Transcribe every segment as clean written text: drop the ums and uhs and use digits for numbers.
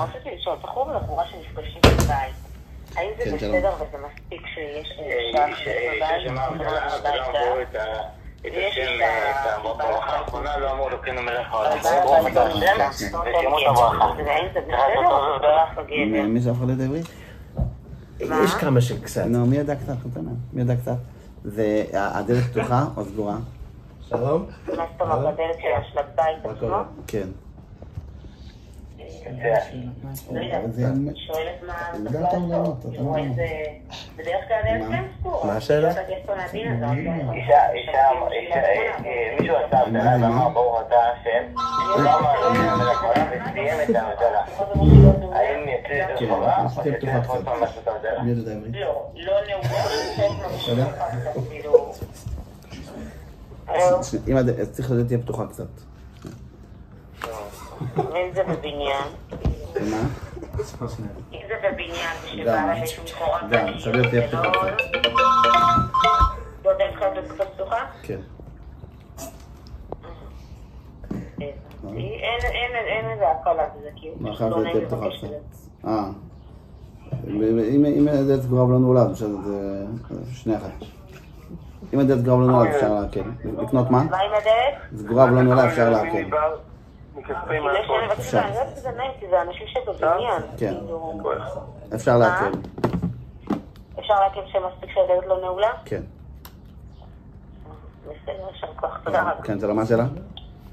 רציתי לשאול, בחור ולבחורה שנפגשים בבית, האם זה בסדר וזה מספיק שיש בבית ויש את הברכה האחרונה לא אמור לוקחים מלך העולם ברוך את השם ושימות הברכה האם זה בסדר או ברח הגבר? מי זה אוכל עברית? יש כמה שקצת. נו, מי ידע קצת? מי ידע קצת? והדלת פתוחה או סגורה? שלום? מה זאת אומרת, הדלת של הבית עצמו? כן. שואלת מה צריך לעשות, בדרך כלל הדלת כן סגורה. מה השאלה? מישהו עשה הבדלה ואמר ברוך אתה השם, וסיים את ההבדלה. האם יצא את החובה או יצא את כל פעם לעשות ההבדלה? לא נאומה, צריך לדעת תהיה פתוחה קצת. אם זה בבניין? מה? אם זה בבניין ושבא איזשהו מכורה גם, שווה תהיה פתוחה קצת. לא יודע אם חייב להיות פתוחה? כן. אין איזה הקלה בזה, כי מה חייב להיות תהיה פתוחה קצת? אם הדלת סגורה ולא נעולה, זה שני אחד. אם הדלת סגורה ולא נעולה אפשר להקל. לקנות מה? מה עם הדלת? סגורה ולא נעולה אפשר להקל. אפשר. אני יודעת שזה נעים, כי זה אנשים שבבניין. כן. אפשר להקל. אפשר להקל שמספיק שהדלת לא נעולה? כן. בסדר, שם כוח, תודה רבה. כן, זה לא מה השאלה?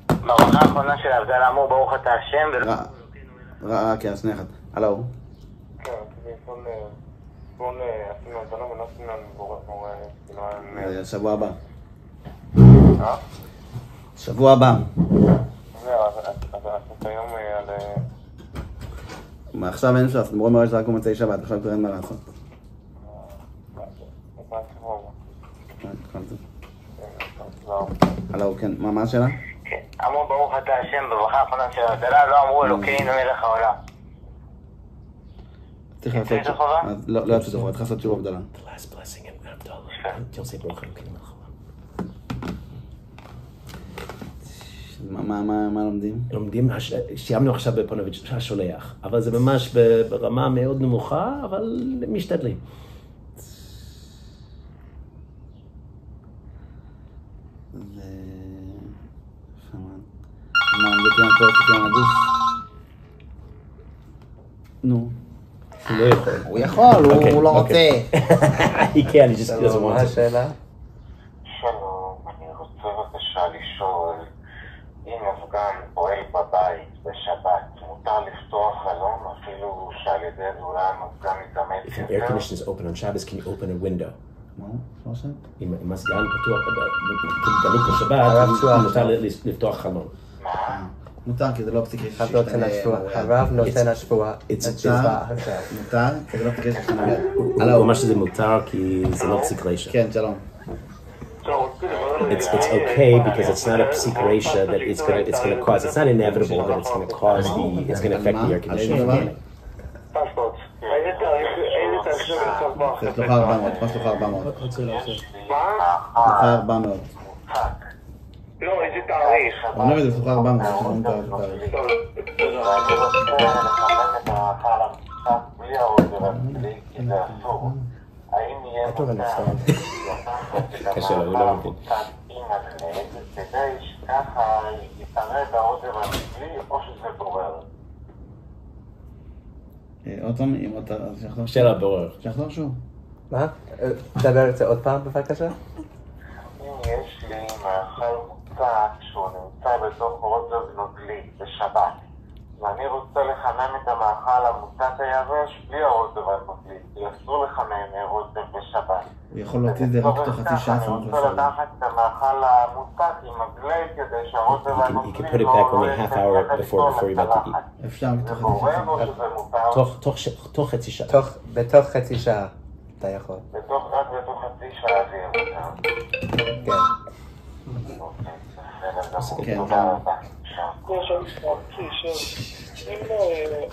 ברכה האחרונה של ההבדלה אמור ברוך אתה השם כן, שני אחד. הלו? כן, אתמול עשינו הבדלה ונעשינו לנו שבוע הבא. שבוע הבא. אז היום על... מה עכשיו אין ש"ס, נמרוד מראש רק ומוצאי שבת, עכשיו כבר אין מה לעשות. הלו, כן, מה השאלה? כן, אמרו ברוך אתה השם בברכה האחרונה של ההבדלה, לא אמרו אלוקינו מלך העולם. צריך לעשות שוב, לא יצא זוכר, צריך לעשות שוב הבדלה. מה לומדים? לומדים, סיימנו עכשיו בפונוביץ' השולח, אבל זה ממש ברמה מאוד נמוכה, אבל משתדלים. מה, מדברים פה כתבים הגוף? נו. הוא לא יכול. הוא יכול, הוא לא רוצה. כן, אני just doesn't want to. מה השאלה? שלום, אני רוצה בבקשה לשאול, אם מפגן פועל בבית בשבת, מותר לפתוח חלון אפילו שעל ידי זה אולי המפגן מתאמץ If an air conditioner is open on Shabbos, can you open a window? מה עושה? אם מזגן פתוח, דלוק בשבת, מותר לפתוח חלון. מותר, כי זה לא פסיקה הרב נותן השבועה. מותר, כי זה לא פסיקה ששתנה. הוא אומר שזה מותר כי זה לא פסיק רשע. כן, שלום. It's okay because it's not a psik reisha that it's going to cause. It's not inevitable that it's going to cause it's going to affect the air conditioning. יש לך 400, מה שלך 400? לך 400. לא, איזה תאריך? אני לא יודע, יש לך 400, יש לך תאריך. בלי האוזר הבלי, כי זה אסור. האם יהיה קשה לו, הוא לא מבין. עם הגנד, כדי שככה יתערד האוזר הבלי, או שזה בורר? עוד פעם, אם אתה... שאלה בורר. שחזור שוב. מה? תדבר את זה עוד פעם בבקשה? אם יש לי מאכל מוצק שהוא נמצא בתוך אוזר נוגלי בשבת, ואני רוצה לחמם את המאכל המוצק היבש בלי האוזר הנוגלי, כי אסור לחמם אוזר בשבת. הוא יכול להוציא את זה רק תוך חצי שעה. אני רוצה לקחת את המאכל המוצק עם הגלי כדי שהאוזר הנוגלי You can put it back only a half hour before you're about to eat. אפשר זה בורר או שזה מותר? תוך חצי שעה. בתוך חצי שעה אתה יכול. רק בתוך חצי שעה זה יהיה מותר. כן. כן. תודה רבה. אם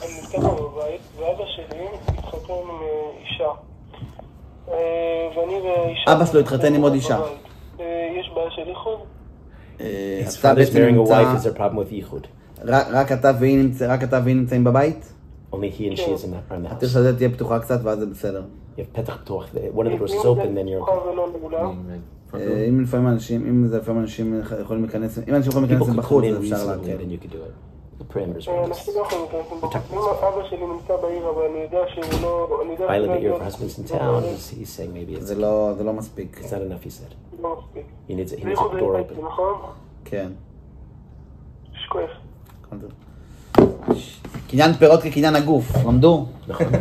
אני נמצא פה בבית, ואבא שלי התחתן עם אישה. ואני ואישה... אבא שלו התחתן עם עוד אישה. יש בעיה של איחוד? His father's marrying a wife is a problem with yichud. רק אתה והיא נמצאים בבית? Only he and she is in the התיר house. שהדלת תהיה פתוחה קצת ואז זה בסדר. You have פתח פתוח, one of the doors is open, then you're okay. ולא נעולה. אם לפעמים אנשים יכולים להיכנס, אם אנשים יכולים People להיכנס could come בחוץ, in אז אפשר easily, להקל. then you could do it. The parameters are אנשים לא יכולים להיכנס בחוץ. אם אבא שלי נמצא בעיר, אבל אני יודע שהוא לא... violent, but your husband's in town. He's saying maybe it's זה לא מספיק. not enough, he said. לא מספיק. He needs the בייחוד door הייתי, open. נכון? כן. שכוח. קניין פירות כקניין הגוף, למדו?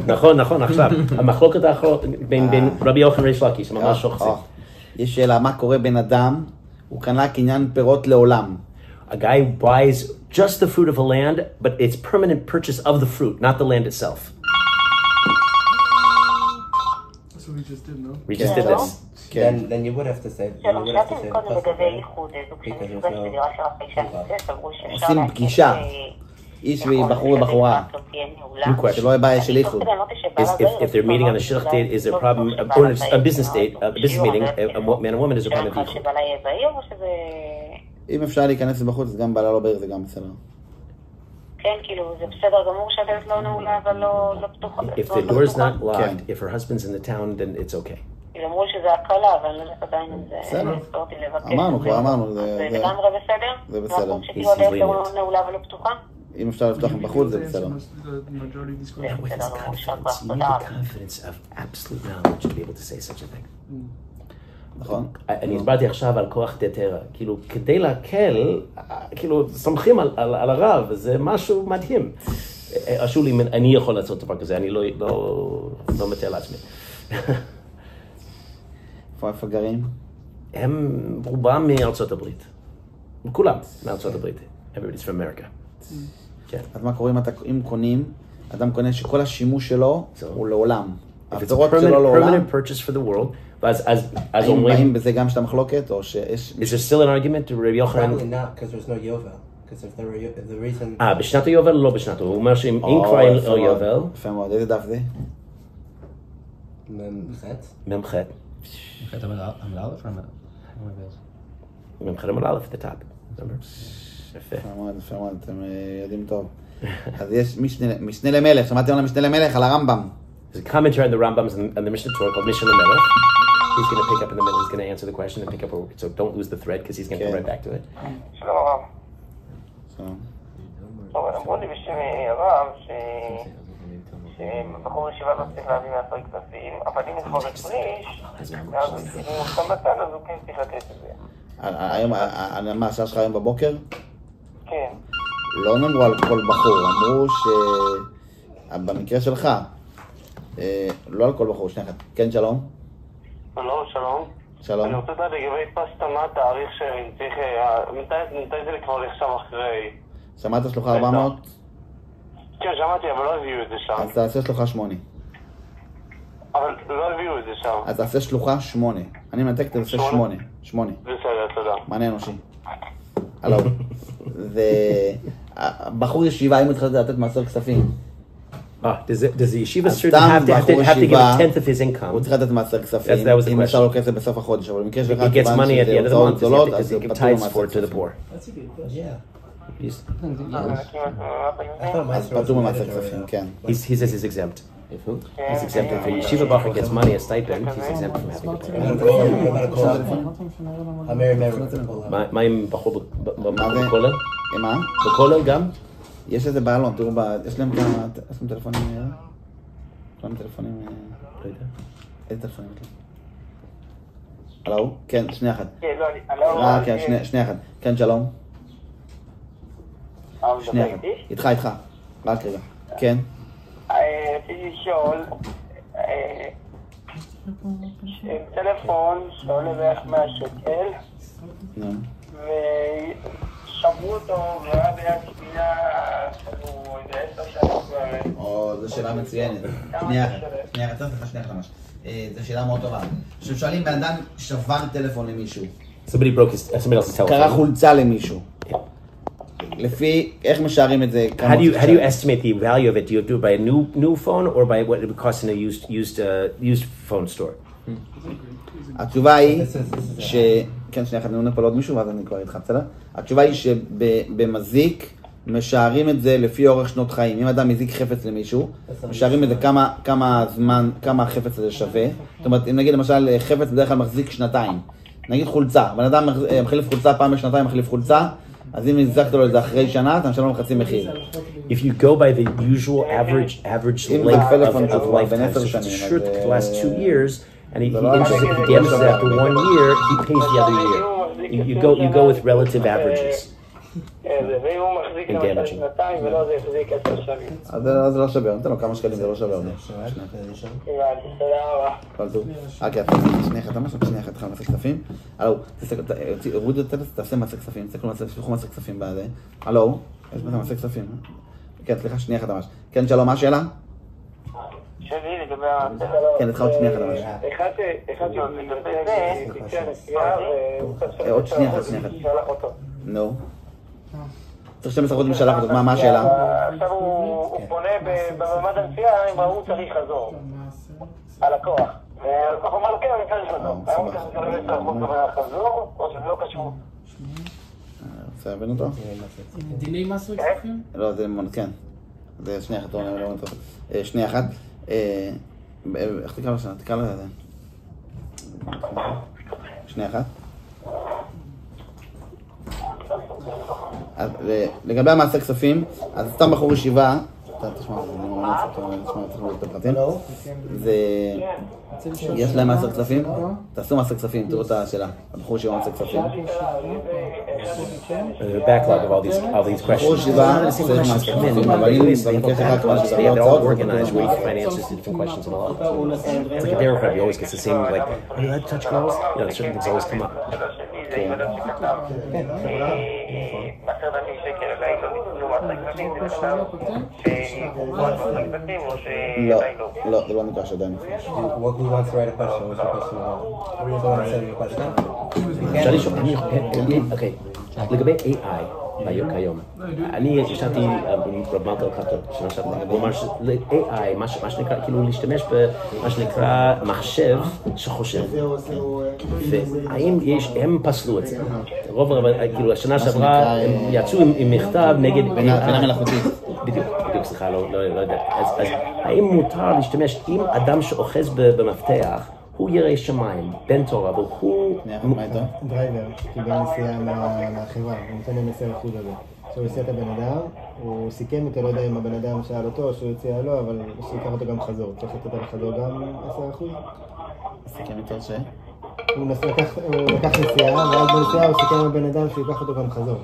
נכון, עכשיו. המחלוקת האחרונה בין רבי יוחנן וריש לקיש, ממש שוחצים. יש שאלה, מה קורה בן אדם, הוא קנה קניין פירות לעולם. A guy buys just the fruit of a land, but it's permanent purchase of the fruit, not the land itself. That's what we just did, no? We just did this. כן. Then you would have to say, שלום, שאלתם קודם לגבי איחוד, זוג שנפגש בדירה של אחרי שהנמצא, סברו שאפשר עושים פגישה. איש ובחור ובחורה. שלא יהיה בעיה של איחוד. If they're meeting on a shidduch date, is there a problem? Or a business date, a business meeting, a man and woman, is there a problem with ichud? שבעלה יהיה בעיר או שזה... אם אפשר להיכנס בחוץ, אז גם בעלה לא בעיר, זה גם בסדר. כן, כאילו, זה בסדר גמור שהדלת לא נעולה, אבל לא פתוחה. If the door is not locked, if her husband's in the town, then it's okay. אמרו שזה הקלה, אבל אני לא יודעת עדיין אם זה... בסדר. הספורתי לבקש. אמרנו, כבר אמרנו. זה לגמרי בסדר? זה בסדר. שכאילו הדלת לא נעולה ולא פתוחה? אם אפשר לפתוח בחוץ, זה בסדר. Yeah, with his confidence, you need the confidence of absolute knowledge to be able to say such a thing. נכון? אני הסברתי עכשיו על כוח דתרא, כאילו כדי להקל, כאילו סומכים על הרב, זה משהו מדהים. אשו לי, אני יכול לעשות דבר כזה, אני לא מתאר לעצמי. איפה גרים? הם רובם מארצות הברית. כולם מארצות הברית. Everybody's from America. כן. אז מה קורה אם קונים, אדם קונה שכל השימוש שלו הוא לעולם. If it's a הפירות שלו לעולם. permanent purchase for the world, אז האם אומרים... באים בזה גם שאתה מחלוקת, או שיש... Is there still an argument to רבי יוחנן? Probably not, because there's no yovel. Because if the reason... בשנת היובל לא בשנת, הוא אומר שאם כבר אין לו יובל... יפה מאוד, איזה דף זה? ממח' ממח' עמוד א' at the top. יפה. יפה מאוד, אתם יודעים טוב. אז יש משנה למלך, שמעתם על המשנה למלך, על הרמב"ם. There's a commentary on the Rambams and the Mishnah Torah called Mishnah Melech. He's going to pick up in the middle, he's going to answer the question and pick up, so don't lose the thread because he's going to come right back to it. שלום הרב. טוב, אמרו לי בשם הרב שבחור ישיבה לא צריך להביא מהפריק כספים, אבל אם הוא כבר הפריש, אז אם הוא שם בצד, אז הוא כן צריך לתת את זה. מה, השעה שלך היום בבוקר? כן. לא נאמרו על כל בחור, אמרו שבמקרה שלך, לא על כל בחור, שנייה אחת. כן, שלום? שלום, שלום. שלום. אני רוצה לדעת לגבי פסטה, מה התאריך שצריך, מתי זה כבר נחשב אחרי? שמעת שלוחה 400? כן, שמעתי, אבל לא הביאו את זה שם. אז תעשה שלוחה 8. אבל לא הביאו את זה שם. אז תעשה שלוחה 8. אני מנתק, תעשה 8. 8. בסדר, תודה. מענה אנושי. הלו. בחור ישיבה, אם הוא צריך לתת מעשר כספים. Does the yeshiva student have to give a tenth of his income? הוא צריך לתת מעשר כספים, אם אפשר לו כסף בסוף החודש, אבל במקרה שלך, He gets money at the end of the month, גדולות, because אז he הוא gives פטור tithes מעשר for it to the כספים. poor. אז פטור מעשר כספים, כן. He says he's exempt. He's exempt. If a yeshiva bacher gets money, a stipend, he's exempt from having to pay. מה עם בחור בכולל? מה? בכולל גם? יש איזה בעלון, תראו, יש להם טלפונים, יש להם טלפונים, איזה טלפונים? הלו? כן, שנייה אחת. כן, שנייה אחת. כן, שלום. שנייה אחת. איתך. רק רגע. כן. רציתי לשאול, טלפון שעולה בערך 100 שקל, ושברו אותו והיה ביד שנייה, הוא איזה 10 שנים כבר. זו שאלה מצוינת. שנייה אחת ממש. זו שאלה מאוד טובה. כששואלים בן אדם שבר טלפון למישהו. Somebody else's telephone. קרא חולצה למישהו. לפי, איך משערים את זה? How do you estimate the value of it? Do you do it by a new phone or by what it would cost in a used phone store? התשובה היא כן, שנייה אחת, נעונה פה לעוד מישהו, ואז אני כבר איתך, בסדר? התשובה היא שבמזיק משערים את זה לפי אורך שנות חיים. אם אדם מזיק חפץ למישהו, משערים את זה כמה זמן, כמה החפץ הזה שווה. זאת אומרת, אם נגיד למשל חפץ בדרך כלל מחזיק שנתיים, נגיד חולצה, בן אדם מחליף חולצה פעם בשנתיים, מחליף חולצה, אז אם הזקת לו את זה אחרי שנה, אתה משלם לו חצי מחיר. If you go by the usual average length of lifetime, so it's short the last 2 years, and he damages it after 1 year, he pays the other year. You go with relative averages. ואם הוא מחזיק למשל שנתיים ולא זה יחזיק 10 שנים. אז זה לא שווה, נתן לו כמה שקלים, זה לא שווה. תודה רבה. כל טוב. שנייה אחת, שנייה אחת, נעשה כספים. הלו, רודי, תעשה מעשה כספים, תשלחו מעשה כספים בזה. הלו, יש בזה מעשה כספים. כן, סליחה, שנייה אחת ממש. כן, שלום, מה השאלה? שלי לגבי ה... כן, נתחיל עוד שנייה אחת ממש. אחד לגבי זה, תצא הנסיעה עוד שנייה אחת. נו. צריך 12 חודשים שלח אותו, מה השאלה? עכשיו הוא פונה במעמד הנסיעה, אם הוא צריך חזור. הלקוח. הלקוח אומר לו, כן, אני צריך חזור. היום הוא צריך לקבל 10% חזור, או שזה לא קשור? רוצה להבין אותו? דיני מס וכספים? לא, זה כן. זה שנייה אחת, שנייה אחת. איך תקרא לשנה? תקרא לזה. שנייה אחת. לגבי המעשה כספים, אז סתם בחור ישיבה, תשמע, אני ממש צריך לראות את הפרטים, יש להם מעשה כספים? תעשו מעשה כספים, תראו את השאלה, הבחור ישיבה מעשה כספים. The backlog of all these questions. בחור ישיבה צריך מעשה כספים, אבל אם במקרה שלך כבר שזה לא They're all הוצאות, organized where you can find answers to different questions and all that. It's like a dairy crab, you always get the same, like, are you allowed to touch girls? You know, certain things always come up. לא, זה לא נקרא עדיין. What who wants to write a question? What's your question about? Someone wants to send you a question? אפשר לשאול, אוקיי, לגבי AI כיום, אני ישבתי עם רב מלכה אלקטור שנה שעברה, הוא אמר ש-AI, מה שנקרא, כאילו להשתמש במה שנקרא מחשב שחושב, והאם הם פסלו את זה? רוב, כאילו השנה שעברה הם יצאו עם מכתב נגד בינה מלאכותית. בדיוק, סליחה, לא יודע. אז האם מותר להשתמש עם אדם שאוחז במפתח, הוא ירא שמיים, בן תורה, אבל הוא... מה איתו? דרייבר, קיבל נסיעה מהחברה, הוא נותן להם 10% הזה. עכשיו הוא הסיע את הבן אדם, הוא סיכם איתו, לא יודע אם הבן אדם שאל אותו או שהוא הציע לו, אבל הוא ייקח אותו גם חזור. צריך לתת על החזור גם 10%? סיכם איתו ש? הוא לקח נסיעה, ואז בנסיעה הוא סיכם עם הבן אדם שהוא ייקח אותו גם חזור.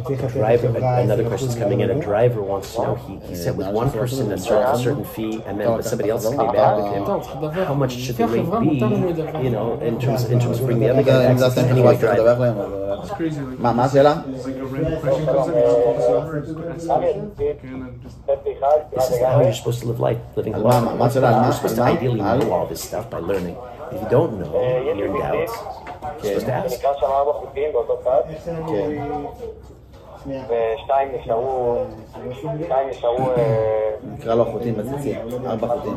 Another question is coming in. A driver wants to know. He said with one person a certain fee, and then with somebody else coming back with him, how much should the rate be? You know, in terms of bringing the other guy access to anyway driver. מה השאלה? This is how you're supposed to live life, living life. You're supposed to ideally know all this stuff by learning. If you don't know, you're in doubt. You're supposed to ask. נקרא שם 4 חוטים באותו צד. ושתיים נשארו... נקרא לו חוטים בציצי, 4 חוטים.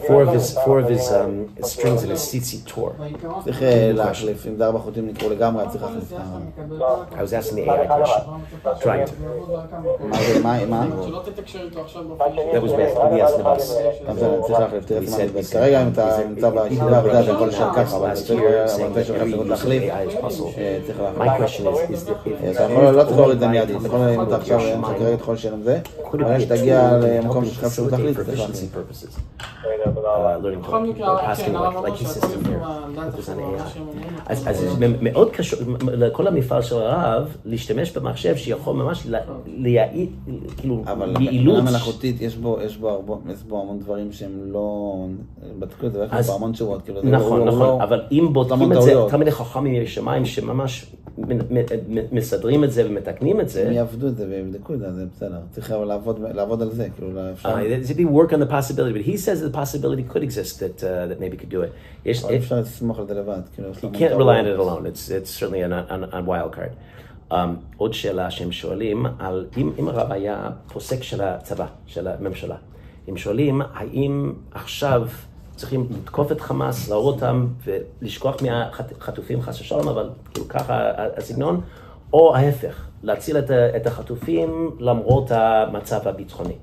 Four of his strings in his tzitzit tore. צריך להחליף, אם זה 4 חוטים נקראו לגמרי, צריך להחליף. I was asking the AI question. Trying to. מה? שלא תתקשר איתו עכשיו That was basically yes, the bus. גם זה, צריך להחליף, תראה מה מתבד. כרגע אם אתה נמצא בישיבה, אתה יכול לשאול ככה, אבל אתה שלך צריך להחליף, צריך My question is if אתה יכול לא תחזור את זה מיידית, אתה יכול אם אתה עכשיו כרגע תחול שאלה עם זה, אבל שתגיע למקום שלך אפשרות להחליף, צריך להחליף. learning asking like his system here focus on AI. אז מאוד קשור לכל המפעל של הרב להשתמש במחשב שיכול ממש להעיד כאילו אבל יעילות. בינה מלאכותית יש בו המון דברים שהם לא בדקו את זה, יש בו המון תשובות. נכון, אבל אם בודקים את זה, תמיד חכמים יש שמיים שממש מסדרים את זה ומתקנים את זה. הם יעבדו את זה ויבדקו את זה, זה בסדר. צריך לעבוד על זה, כאילו אפשר. There's be work on the possibility, but he says the possibility could exist that maybe could do it. אפשר לסמוך על זה לבד. You can't rely on it alone. It's certainly a wild card. עוד שאלה שהם שואלים על אם הרב היה פוסק של הצבא, של הממשלה. הם שואלים האם עכשיו צריכים לתקוף את חמאס, להוריד אותם ולשכוח מהחטופים חס ושלום, אבל כאילו ככה הסגנון, או ההפך, להציל את החטופים למרות המצב הביטחוני.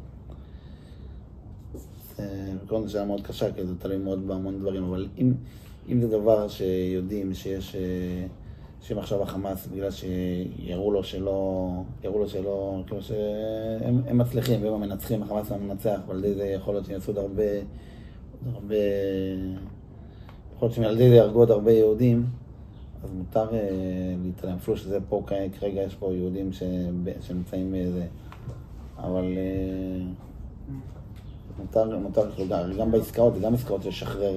קודם זו שאלה מאוד קשה, כי זה תלוי מאוד בהמון דברים, אבל אם זה דבר שיודעים שאם עכשיו החמאס, בגלל שיראו לו שלא, כאילו שהם מצליחים והם המנצחים, החמאס המנצח, ועל ידי זה יכול להיות שיעשו עוד הרבה, יכול להיות שעל ידי זה יהרגו עוד הרבה יהודים, אז מותר להתעלם, אפילו שזה פה כרגע יש פה יהודים שנמצאים בזה, אבל מותר גם בעסקאות, גם עסקאות לשחרר.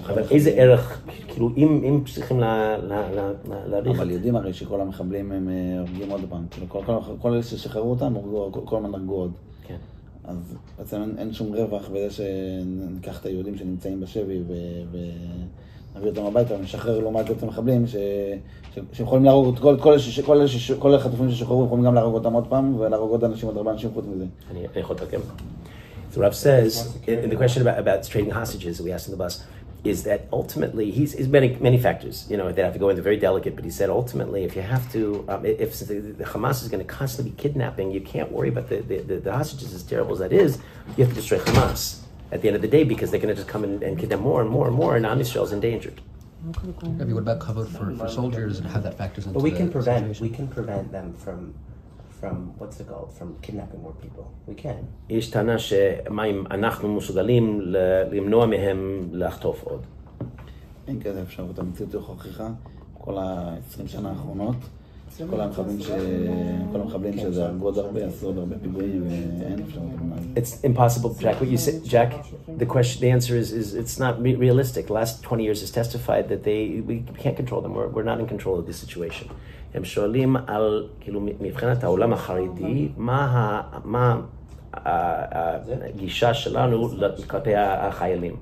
אבל איזה ערך, כאילו אם צריכים להעריך. אבל יודעים הרי שכל המחבלים הם הורגים עוד פעם, כל אלה ששחררו אותם, כל הזמן הרגו עוד. כן. אז בעצם אין שום רווח בזה שניקח את היהודים שנמצאים בשבי ונביא אותם הביתה ונשחרר לעומת את המחבלים שיכולים להרוג, כל החטופים ששחררו יכולים גם להרוג אותם עוד פעם ולהרוג עוד אנשים, עוד הרבה אנשים חוץ מזה. אני יכול לתרגם. So Rav says, in the question about trading hostages that we asked in the bus, is that ultimately, he's many factors, you know, that have to go into very delicate, but he said ultimately, if you have to, if the Hamas is going to constantly be kidnapping, you can't worry about the hostages, as terrible as that is, you have to destroy Hamas at the end of the day, because they're going to just come and kidnap more and more and more, and Am Yisrael is endangered. Maybe what about cover for soldiers and how that factors into but we can situation? prevent them from what's it called? From kidnapping more people. We can. יש טענה שמה אם אנחנו מסוגלים למנוע מהם לחטוף עוד. אין כזה אפשרות, המציאות הוכיחה כל ה-20 שנה האחרונות, כל המחבלים שזה הרגו עוד הרבה, עשו עוד הרבה פיגועים ואין אפשרות. It's impossible, Jack. What you said, Jack, the answer is it's not realistic. The last 20 years has testified that we can't control them. We're not in control of this situation. הם שואלים על, כאילו, מבחינת העולם החרדי, מה הגישה שלנו כלפי החיילים?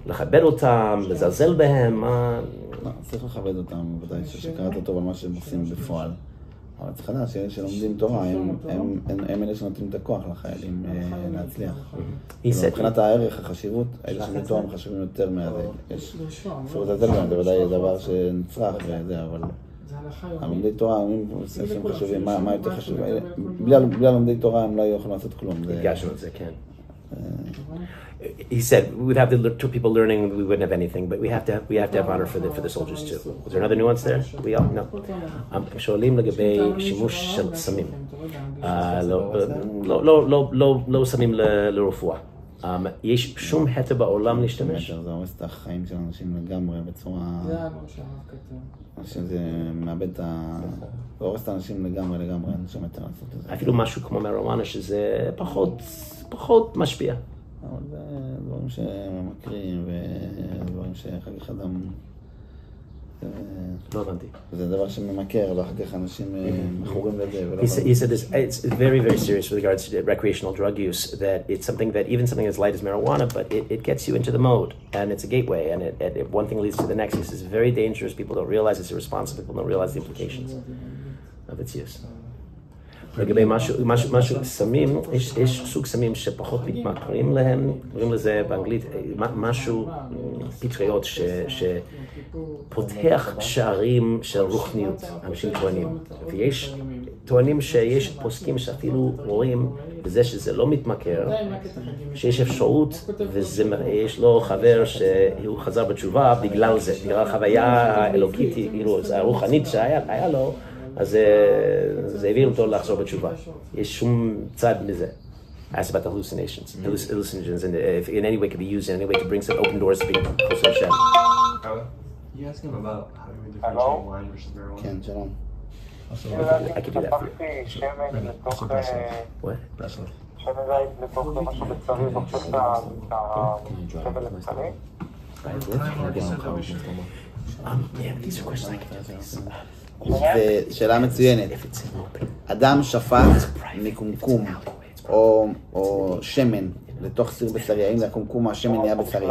לכבד אותם, לזלזל בהם, מה... לא, צריך לכבד אותם, ודאי שקראת טוב על מה שהם עושים בפועל. אבל צריך לדעת שאלה שלומדים תורה, הם אלה שנותנים את הכוח לחיילים להצליח. מבחינת הערך, החשיבות, אלה שלומדים תורה הם חשובים יותר מהזה. יש אפשרות לזלזל בהם, זה ודאי דבר שנצרך וזה, אבל... הלומדי תורה, הם חשובים, מה יותר חשוב? בלי הלומדי תורה הם לא יכולים לעשות כלום. הגשנו את זה, כן. He said, without the two people learning, we wouldn't have anything, but we have to have honor for the soldiers too. Was there another nuance there? We all no. שואלים לגבי שימוש של סמים. לא סמים לרפואה. יש שום היתר בעולם להשתמש? זה הורס את החיים של אנשים לגמרי בצורה... שזה מאבד את ה... זה הורס את האנשים לגמרי, אין שום היתר לעשות את זה. אפילו משהו כמו מריואנה שזה פחות משפיע. אבל זה דברים שממכרים ודברים שאחר כך אדם... לא הבנתי. זה דבר שממכר, ואחר כך אנשים מכורים לזה. He said this, it's very, very serious with regards to recreational drug use, that it's something that even something as light as marijuana, but it gets you into the mode, and it's a gateway, and one thing leads to the next. This is very dangerous. People don't realize it's irresponsible. People don't realize the implications of its use. לגבי משהו סמים, יש סוג סמים שפחות מתמכרים להם, קוראים לזה באנגלית משהו פטריות שפותח שערים של רוחניות, אנשים טוענים. ויש טוענים שיש פוסקים שאפילו רואים בזה שזה לא מתמכר, שיש אפשרות, ויש לו חבר שהוא חזר בתשובה בגלל זה, בגלל החוויה האלוקית, כאילו הרוחנית שהיה לו, אז זה הביא אותו לחזור בתשובה. יש שום צד מזה. Ask about the hallucinogens, and if in any way could be used in any way to bring some open doors to being closer to Hashem. You ask him about how do we differentiate wine versus marijuana? כן, שלום. I could do that for you. What? שמן זית לתוך משהו בצרי, הופך את השבל לצרי. Yeah, these are questions I can do these. זה שאלה מצוינת. אדם שפט מקומקום או שמן לתוך סיר בשרי, האם זה הקומקום או השמן נהיה בשרי?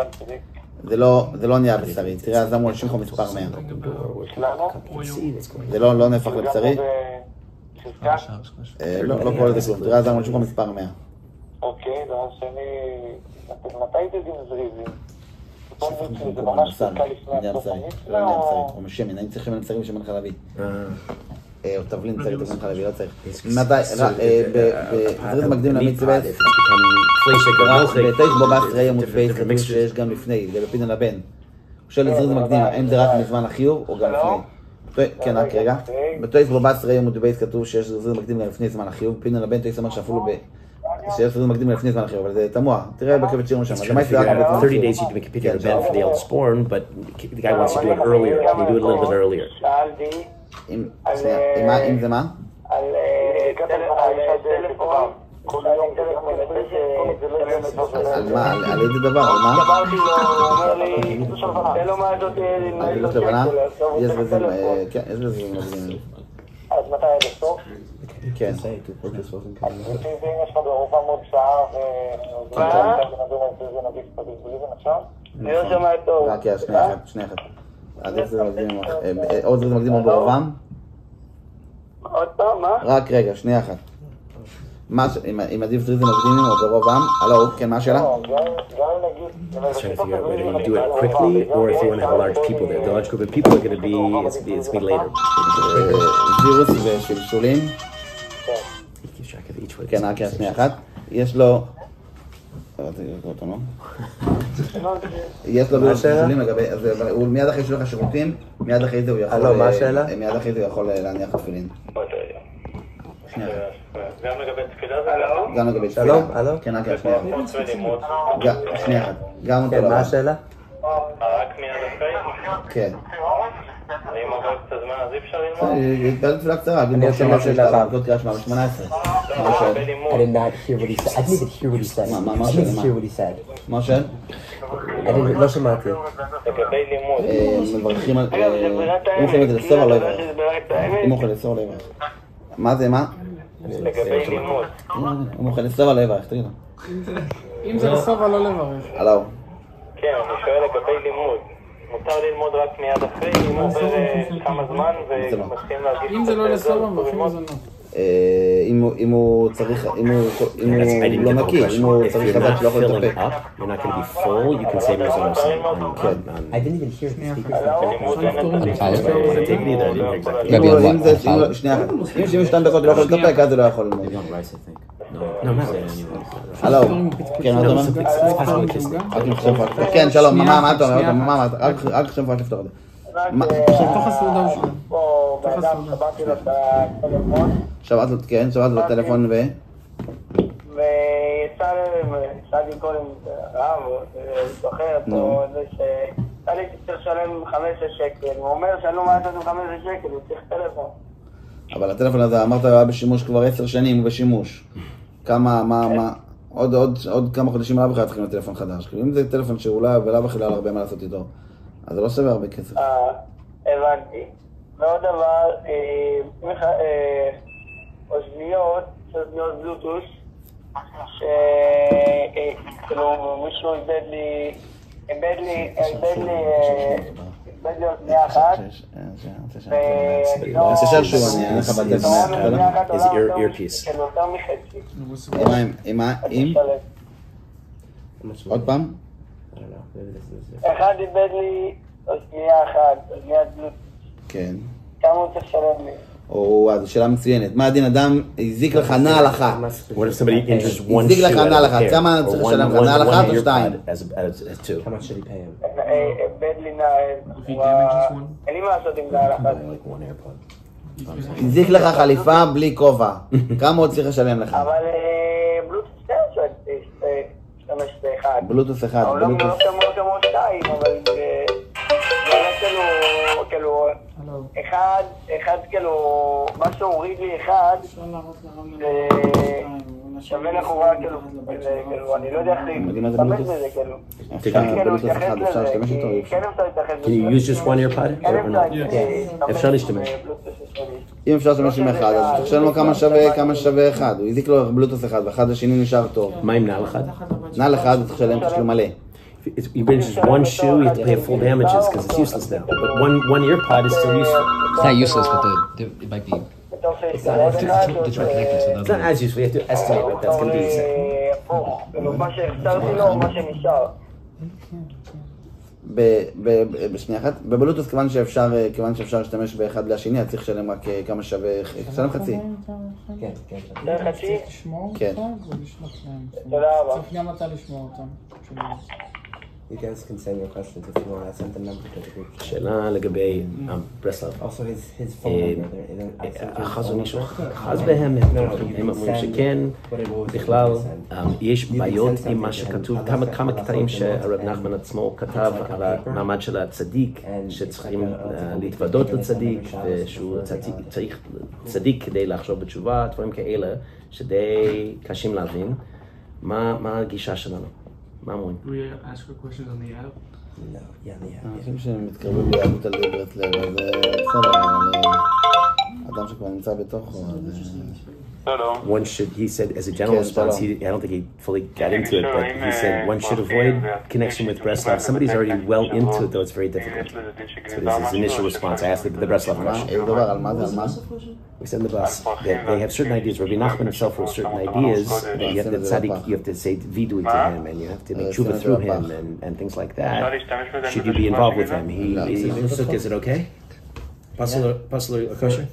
זה לא נהיה בשרי. תראה, אז אמרו על שמחו מספר 100. זה לא נהפך לבשרי? לא קורא לזה כלום. תראה, אז אמרו על שמחו מספר 100. אוקיי, דבר שני, מתי זה דין זריזים? זה ממש בשר, נהיה בשרי, לא נהיה בשרי, או משמן, אני צריך שמן בשרי ושמן חלבי. או תבלין צריך, תבלין חלבי, לא צריך. בזריז מקדים למצווה, בתייס בו בעשרה ימות בייס, כתוב שיש גם לפני, זה בפינן הבן. הוא שואל לזריז מקדים, האם זה רק מזמן החיוב או גם לפני? כן, רק רגע. בתייס בו בעשרה ימות בייס, כתוב שיש זריז מקדים לפני זמן החיוב, פינן הבן תייס אומר שאפילו שיש זריז מקדים לפני זמן החיוב, אבל זה תמוה. תראה בקבט שירים שם. 30 days you can make a pity of Ben for the eldest born, but the guy wants to do it earlier. Can you do it a little bit earlier? אם זה מה? על טלפון. על מה? על איזה דבר? על מה? אמרתי לו, אומר לי, תן לו מה הזאת, יש לבנה? יש בזה, כן, יש בזה מגזימים. אז מתי היה בסוף? כן. אז יש לך ברובם עוד שעה מה? אני לא שומע טוב. רק שנייה אחת. אז איך זה מגזימים? עוד זה מגזימים עוד ברובם? עוד פעם, מה? רק רגע, שנייה אחת. אם עדיף זריזים מקדימים או ברובם? הלו, כן, מה השאלה? I'm trying to figure out whether you do it quickly or if you want to have a large people there. The large group of people are going to be, it's me later. זירוס ושלשולים? He keeps track of each one. כן, רק שנייה אחת. יש לו... יש לו שלשולים לגבי... הוא מיד אחרי שלוח השירותים, מיד אחרי זה הוא יכול... הלו, מה השאלה? מיד אחרי זה הוא יכול להניח תפילין. גם לגבי תפילה זה לא? גם לגבי תפילה. שלום, הלו? כן, רק שנייה אחת. שנייה אחת. גם אותו דבר. מה השאלה? רק מיד אחרי? כן. אם עובר קצת זמן אז אי אפשר ללמוד? התפלל תפילה קצרה, אני רוצה משהו לאחר. זאת קריאה שמע ב-18. I did not hear what he said. I didn't even hear what he said. I didn't hear what he said. מה השאל? לא שמעתי. לגבי לימוד. מברכים על... אם אוכלים את זה לסור או לא יברך? אם אוכל לסור או לא יברך? מה זה, מה? לגבי לימוד. אם אוכל לסור או לא יברך, תגיד לו. אם זה לסור או לא לברך. הלו. כן, אני שואל לגבי לימוד. מותר ללמוד רק מיד אחרי, אם עובר כמה זמן ומתחילים להרגיש... אם זה לא לסור, מברכים מזונות. אם הוא צריך, אם הוא לא נקי, אם הוא צריך חזק שלא יכול לטפק. You're not going to be full, you can save yourself on... I didn't even hear the speakers. שנייה, אם 72 דקות לא יכול לטפק, אז הוא לא יכול ללמוד. הלו, כן, מה אתה אומר? כן, שלום, מה אתה אומר? רק עכשיו רק לפתור את זה. תוך הסעודה הוא שם. תוך הסעודה. שבאת לו טלפון ו... ויצא לי קודם רב, זוכר פה, יצא לי צריך לשלם 15 שקל, הוא אומר שאני לא מעט עם 15 שקל, הוא צריך טלפון. אבל הטלפון הזה, אמרת, היה בשימוש כבר 10 שנים, הוא בשימוש. כמה, מה, עוד כמה חודשים עליו בכלל צריכים לטלפון חדש. אם זה טלפון שאולי ולא בכלל הרבה מה לעשות איתו, אז זה לא שווה הרבה כסף. הבנתי. ועוד דבר, אוזניות בלוטוס, שכאילו מישהו איבד לי אוזניה אחת, אני חושב שהוא אני אענה לך בטלפון. His earpiece. כאילו יותר מחצי. עם? עוד פעם? אחד איבד לי אוזניה אחת, אוזניית בלוטוס. כן. כמה הוא צריך לשלם לי? זו שאלה מצוינת. מה הדין אדם הזיק לך נעל אחת? הזיק לך נעל אחת. כמה צריך לשלם לך נעל אחת או שתיים? איבד לי נעל. אין לי מה לעשות עם נעל אחת. הזיק לך חליפה בלי כובע. כמה עוד צריך לשלם לך? אבל בלוטוס משתמש באחד. בלוטוס אחד. לא כמו שתיים, אבל כאילו אחד כאילו, מה שהוריד לי אחד שווה לכאורה כאילו, אני לא יודע איך להשתמש בזה כאילו. בלוטוס אחד, אפשר להשתמש איתו? כן אפשר להתייחס Can you use just one earpod? אפשר להשתמש. אם אפשר להשתמש עם אחד, אז צריך לשלם לו כמה שווה אחד. הוא הזיק לו בלוטוס אחד, ואחד השני נשאר טוב. מה עם נעל אחד? נעל אחד, צריך לשלם תשלום מלא. You bring just one shoe, you have to pay full damages because it's useless now. But one earpod is still useful. It's not useless, but it might be. It's not connected, so it's not as useful. You have to estimate what that's going to be. מה שהחסרתי לו, מה שנשאר. בשנייה אחת. בבלוטוס, כיוון שאפשר להשתמש באחד בלי השני, אז צריך לשלם רק כמה שווה, לשלם חצי. כן, כן. חצי? צריך לשמור כן. אותך ולשלוח להם. תודה רבה. צריך גם אתה לשמור אותם. You guys can send your questions if you want. I sent the number to the group. שאלה לגבי ברסלב. Also his phone number. החזון איש אחז בהם, הם אומרים שכן, בכלל יש בעיות עם מה שכתוב, כמה קטעים שהרב נחמן עצמו כתב על המעמד של הצדיק, שצריכים להתוודות לצדיק, ושהוא צריך צדיק כדי לחשוב בתשובה, דברים כאלה, שדי קשים להבין. מה הגישה שלנו? מה אומרים? Do we ask for questions on the app? No, yeah, yeah. אני חושב שהם מתקרבים ליהדות על ידי ברסלב, אז בסדר, אדם שכבר נמצא בתוכו, אז... One should, he said, as a general response, I don't think he fully got into it, but he said one should avoid connection with Breslov. Somebody's already well into it, though it's very difficult. So this is his initial response. I asked the Breslov question. We said in the bus that they have certain ideas. Rabbi Nachman himself wrote certain ideas that you have to tzaddik, you have to say vidui to him, and you have to make tshuva through him, and things like that. Should you be involved with him? Is it okay? Possibly kosher?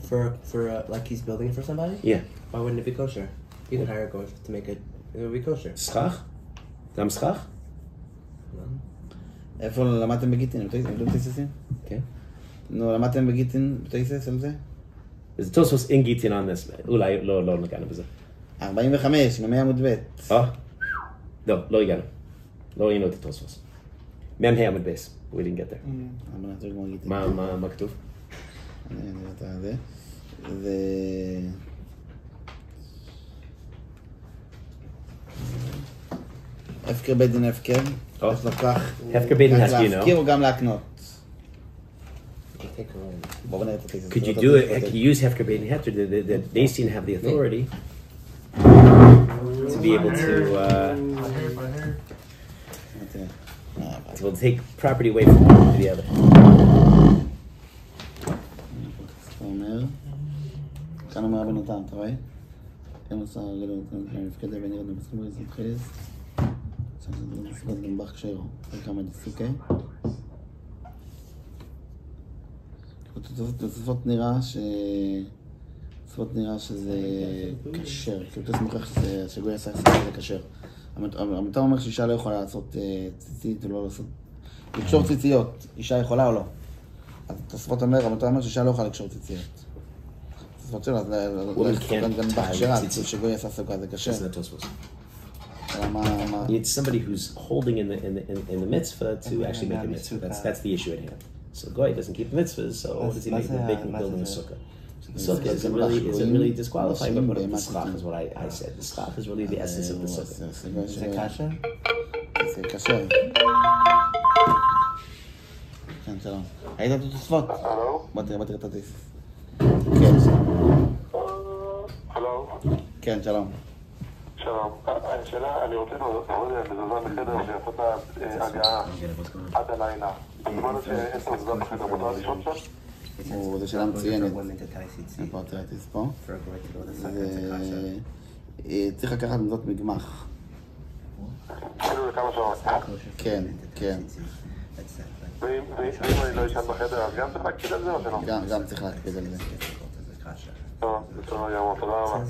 For like he's building for somebody? Yeah. Why wouldn't it be kosher? You can hire a goy to make it. It would be kosher. Schach? גם schach? איפה למדתם בגיטין? בטייססים? כן. נו, למדתם בגיטין בטייסס על זה? זה תוספוס אין גיטין on this. אולי לא נגענו בזה. 45, ממי עמוד ב'. לא הגענו. לא ראינו את התוספוס. ממי עמוד ב'. We didn't get there. מה כתוב? אני יודע את זה. זה... הפקר בית דין הפקר. יש לו כך... הפקר בית דין הפקר, להפקיר או גם להקנות? Could you do it? Could you use hefker beit and heter? The Dacian have the authority to be able to take property away from one to the other. כאן אומר רבי נתן, אתה רואה? אין עושה רגע נתן, מפקדה בין ירדנו בסכום רז מתחילס. סגות גם בח כשרו, כמה דסוקי. תוספות נראה שזה כשר, כאילו תוספות מוכרח שגוי עשה זה כשר. המתאר אומר שאישה לא יכולה לעשות ציצית או לא לעשות... לקשור ציציות, אישה יכולה או לא? אז תוספות המתאר אומר שאישה לא יכולה לקשור ציציות. תוספות שלו, אז גם בכשרה, שגוי עשה סוגה זה כשר. You need somebody who's holding in the mitzvah to actually make a mitzvah. That's the issue at hand. So Goy doesn't keep mitzvahs, so what does he make building a sukkah? So the sukkah is really disqualifying, but the schach is what I said. The schach is really the essence of the sukkah. זה kasher? זה kasher. כן, שלום. היית את התוספות? באתי ראית את הטיס. כן. כן, שלום. שלום. השאלה, אני רוצה להוריד מזוזה מחדר שיעשות הגעה עד הלילה. בזמן ש10 מזוזה בחדר מותר לישון שם? זו שאלה מצוינת. פה תראה טיס פה. צריך לקחת מזוזות מגמח. כאילו לכמה שעות? כן, כן. ואם אני לא ישן בחדר, אז גם צריך להקפיד על זה או שלא? גם צריך להקפיד על זה. טוב, בסדר יאמר, תודה רבה.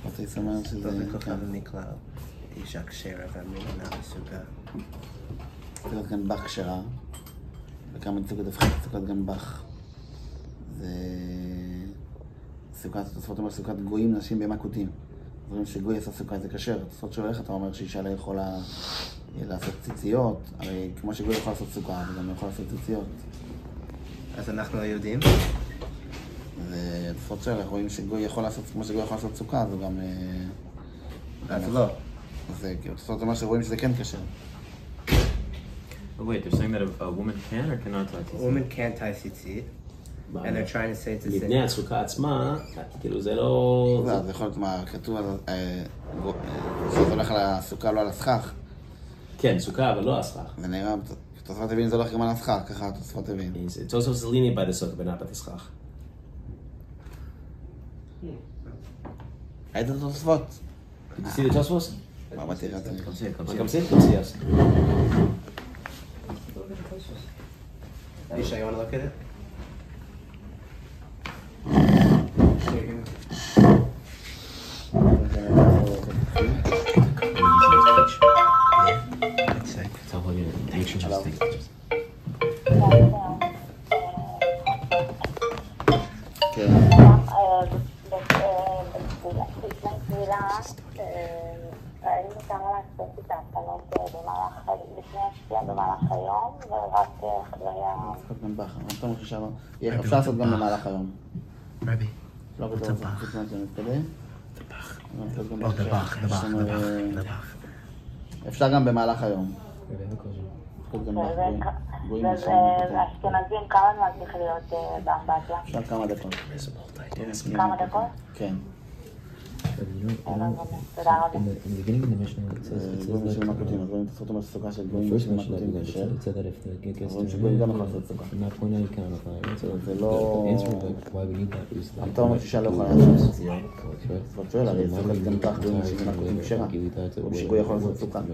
פרטיס אומר שזה... אישה כשרה והמילה מסוגה. סוכת גנבך כשרה, וכמה סוכת הפכת סוכת גנבך. זה... סוכת, תוספות אומר סוכת גויים נשים במקוטים. דברים שגוי עשה סוכה זה כשר. תוספות שלו איך אתה אומר שאישה לא יכולה לעשות ציציות, הרי כמו שגוי יכול לעשות סוכה, אז גם יכול לעשות ציציות. אז אנחנו לא יודעים? זה תוספות שלו, אנחנו רואים שגוי יכול לעשות, כמו שגוי יכול לעשות סוכה, אז הוא גם... אז לא. זה תוספות אומר שרואים שזה כן כשר. Oh wait, they're saying that a woman can or cannot tie tzitzit? A woman can't tie tzitzit, and they're trying to say it's a sin. לפני הסוכה עצמה, כאילו זה לא... זה יכול להיות מה, כתוב על... שזה הולך על הסוכה, לא על הסכך. כן, סוכה, אבל לא הסכך. זה נראה, תוספות הבין זה הולך גם על הסכך, ככה תוספות הבין. It's also lenient by the sukkah, but not by the הסכך. היית תוספות? Did you see the Tosfos? מה תראה את זה? Comme c'est aussi. Isha, you want to look at it? It's all interesting. היינו כמה לעשות את ההפעלות במהלך היום, ורק חוויה... אפשר לעשות גם במהלך היום. רבי, לא בטוח, זה פשוט מה שנתקדם. אפשר גם במהלך היום. ואשכנזים, כמה זמן צריך להיות באמבטיה? אפשר כמה דקות. כמה דקות? כן. תודה רבה. In the beginning of the Mishnah, it says that גויים נשיאים מקוטים, אז רואים את הסרטום הסוכה של גויים נשיאים מקוטים קשר. it said that if the get gets רואים שגויים גם יכול לעשות סוכה. from that point on you can't apply it. So זה לא... the answer is like why we need that is that אתה אומר שאישה לא יכולה לעשות ציון. זאת שואל, הרי סוכה גם כך גויים נשיאים מקוטים קשרה. רואים שגוי יכול לעשות סוכה. אז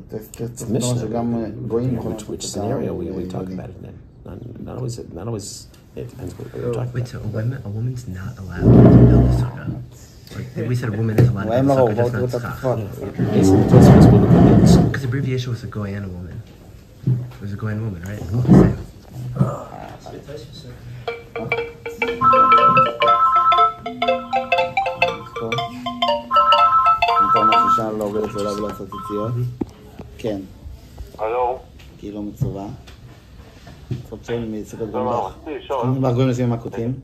תסתכל שגם גויים יכולים לעשות Which scenario we talk about it then? Not always. It depends what we're talking Wait, so a woman's not allowed to build a sukkah? Like, we said a woman is allowed to build a sukkah, just not tzchach. Because abbreviation was a goy and a woman. It was a goy and a woman, right? It's called the same. אתה אומר שאישה לא עובדת אליו לעשות יציאות? כן. הלו? כי היא לא מצווה. חודשון מסוכת גויים נשיאים מקוטים.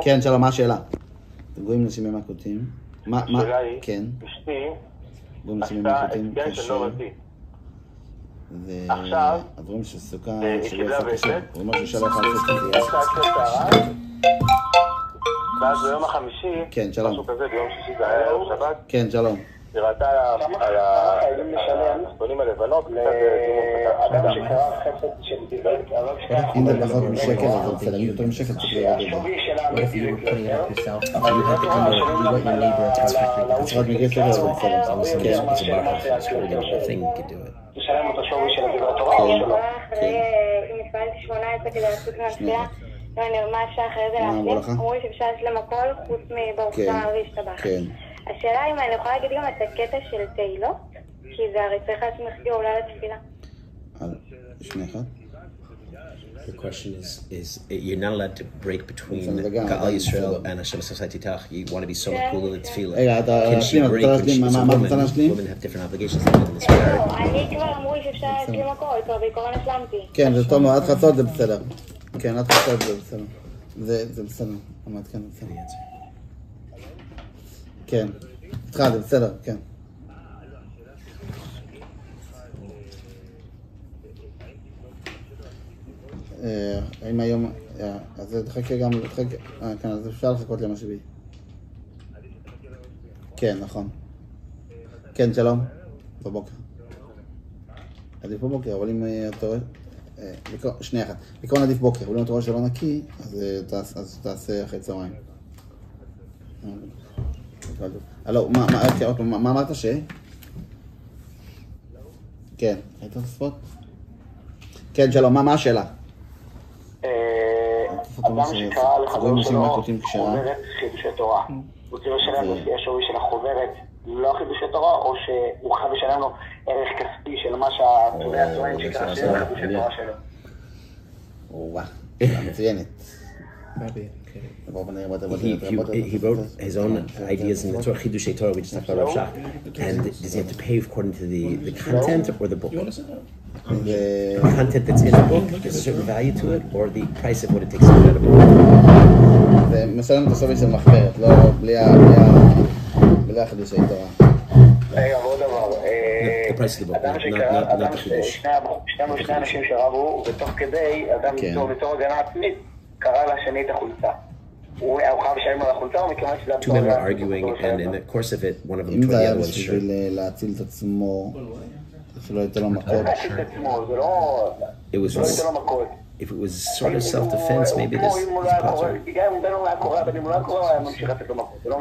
כן, שלום, מה השאלה? גויים נשיאים מקוטים. השאלה היא, כן. אשתי גויים נשיאים עשתה מקוטים הסכם של לא רצית. עכשיו, אז רואים שסוכה היא קיבלה וסת, הוא אומר שאישה לא יכולה לעשות יציאות. עשתה קצת טהרה, ואז ביום החמישי, כן, שלום. משהו כזה, ביום שישי זה היה ערב שבת, כן, שלום. היא ראתה על הספונים הלבנות, קצת דימון קטן. שקרא חפץ של דברת, אם זה פחות משקל, אז זה בסדר, אם יותר משקל צריך לראות את זה. What if you were putting it up yourself? You had to come over, you let your neighbor touch צריך להיות מגיע סקר, זה בסדר. כן. the thing, you could do it. לשלם אותו שווי של דברת התורה או שלא? אחרי, אם התפעלתי 18 כדי לעשות מהתפילה, מה אפשר אחרי זה להשלים? אמרו לי שאפשר לשלם הכל חוץ מברוך והשתבח. השאלה אם אני יכולה להגיד גם את הקטע של תהילות, כי זה הרי צריך להסמיך גאולה לתפילה. שני אחד. The question is you're not allowed to break between Gaal Yisrael and Hashem Society Tach. You want to be so cool in tefillah. Can she break when she's a woman? Women have different obligations in this regard. אני כבר אמרו לי שאפשר להשלים הכל, כבר בעיקרון השלמתי. כן, זה טוב, עד חצות זה בסדר. כן, עד חצות זה בסדר. זה בסדר. אמרת כן, זה בסדר. כן. איתך, זה בסדר, כן. האם היום... אז תחכה גם... כן, אז אפשר לחכות למה שבי. כן, נכון. כן, שלום. בבוקר. עדיף בבוקר, אבל אם אתה רואה... שנייה אחת. בעיקרון עדיף בוקר, אבל אם אתה רואה שלא נקי, אז תעשה אחרי צהריים. הלו, מה אמרת ש? כן, היית תוספות? כן, שלום, מה השאלה? אדם שקרא לחבר שלו חוברת חידושי תורה. הוא צריך לשלם לפי השווי של החוברת לא חידושי תורה, או שהוא חייב לשלם לו ערך כספי של מה שהתובע טוען שקרא של חידושי תורה שלו. וואה, מצוינת. He wrote his own ideas in the Torah, Chidushei Torah, we just talked about Rav Shach. And does he have to pay according to the content or the book? The content that's in the book, there's a certain value to it, or the price of what it takes to get a book? זה משלם את השווי של מחברת, לא בלי החידושי תורה. רגע, ועוד דבר. The price of the book, not the חידוש. שני אנשים שרבו, ותוך כדי, אדם בתור הגנה עצמית, קרא לשני את החולצה. הוא חייב לשלם על החולצה, או מכיוון שזה... Two men were arguing, and in the course of it, one of them tore the other one's shirt. אם זה היה בשביל להציל את עצמו, שלא ייתן לו מכות. זה לא... It was לא ייתן לו מכות. if it was sort of self-defense, maybe this is potter.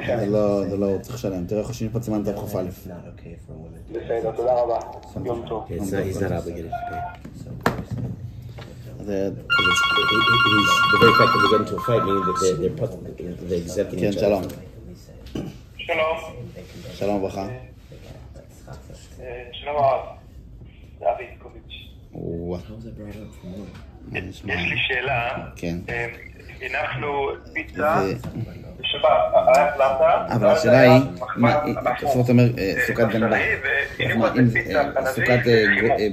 זה לא, צריך לשלם. תראה איך עושים פה סימן תו חוף א'. בסדר, תודה רבה. יום טוב. He's not obligated to pay. זה... The very fact that they get into a fight, meaning that they're accepting כן, each other. שלום. שלום. שלום וברכה. שלום הרב. דוד קוביץ'. יש לי שאלה. כן. הנחנו פיצה בשבת, החלטה. אבל השאלה היא, זאת אומרת, סוכת גנבה. סוכת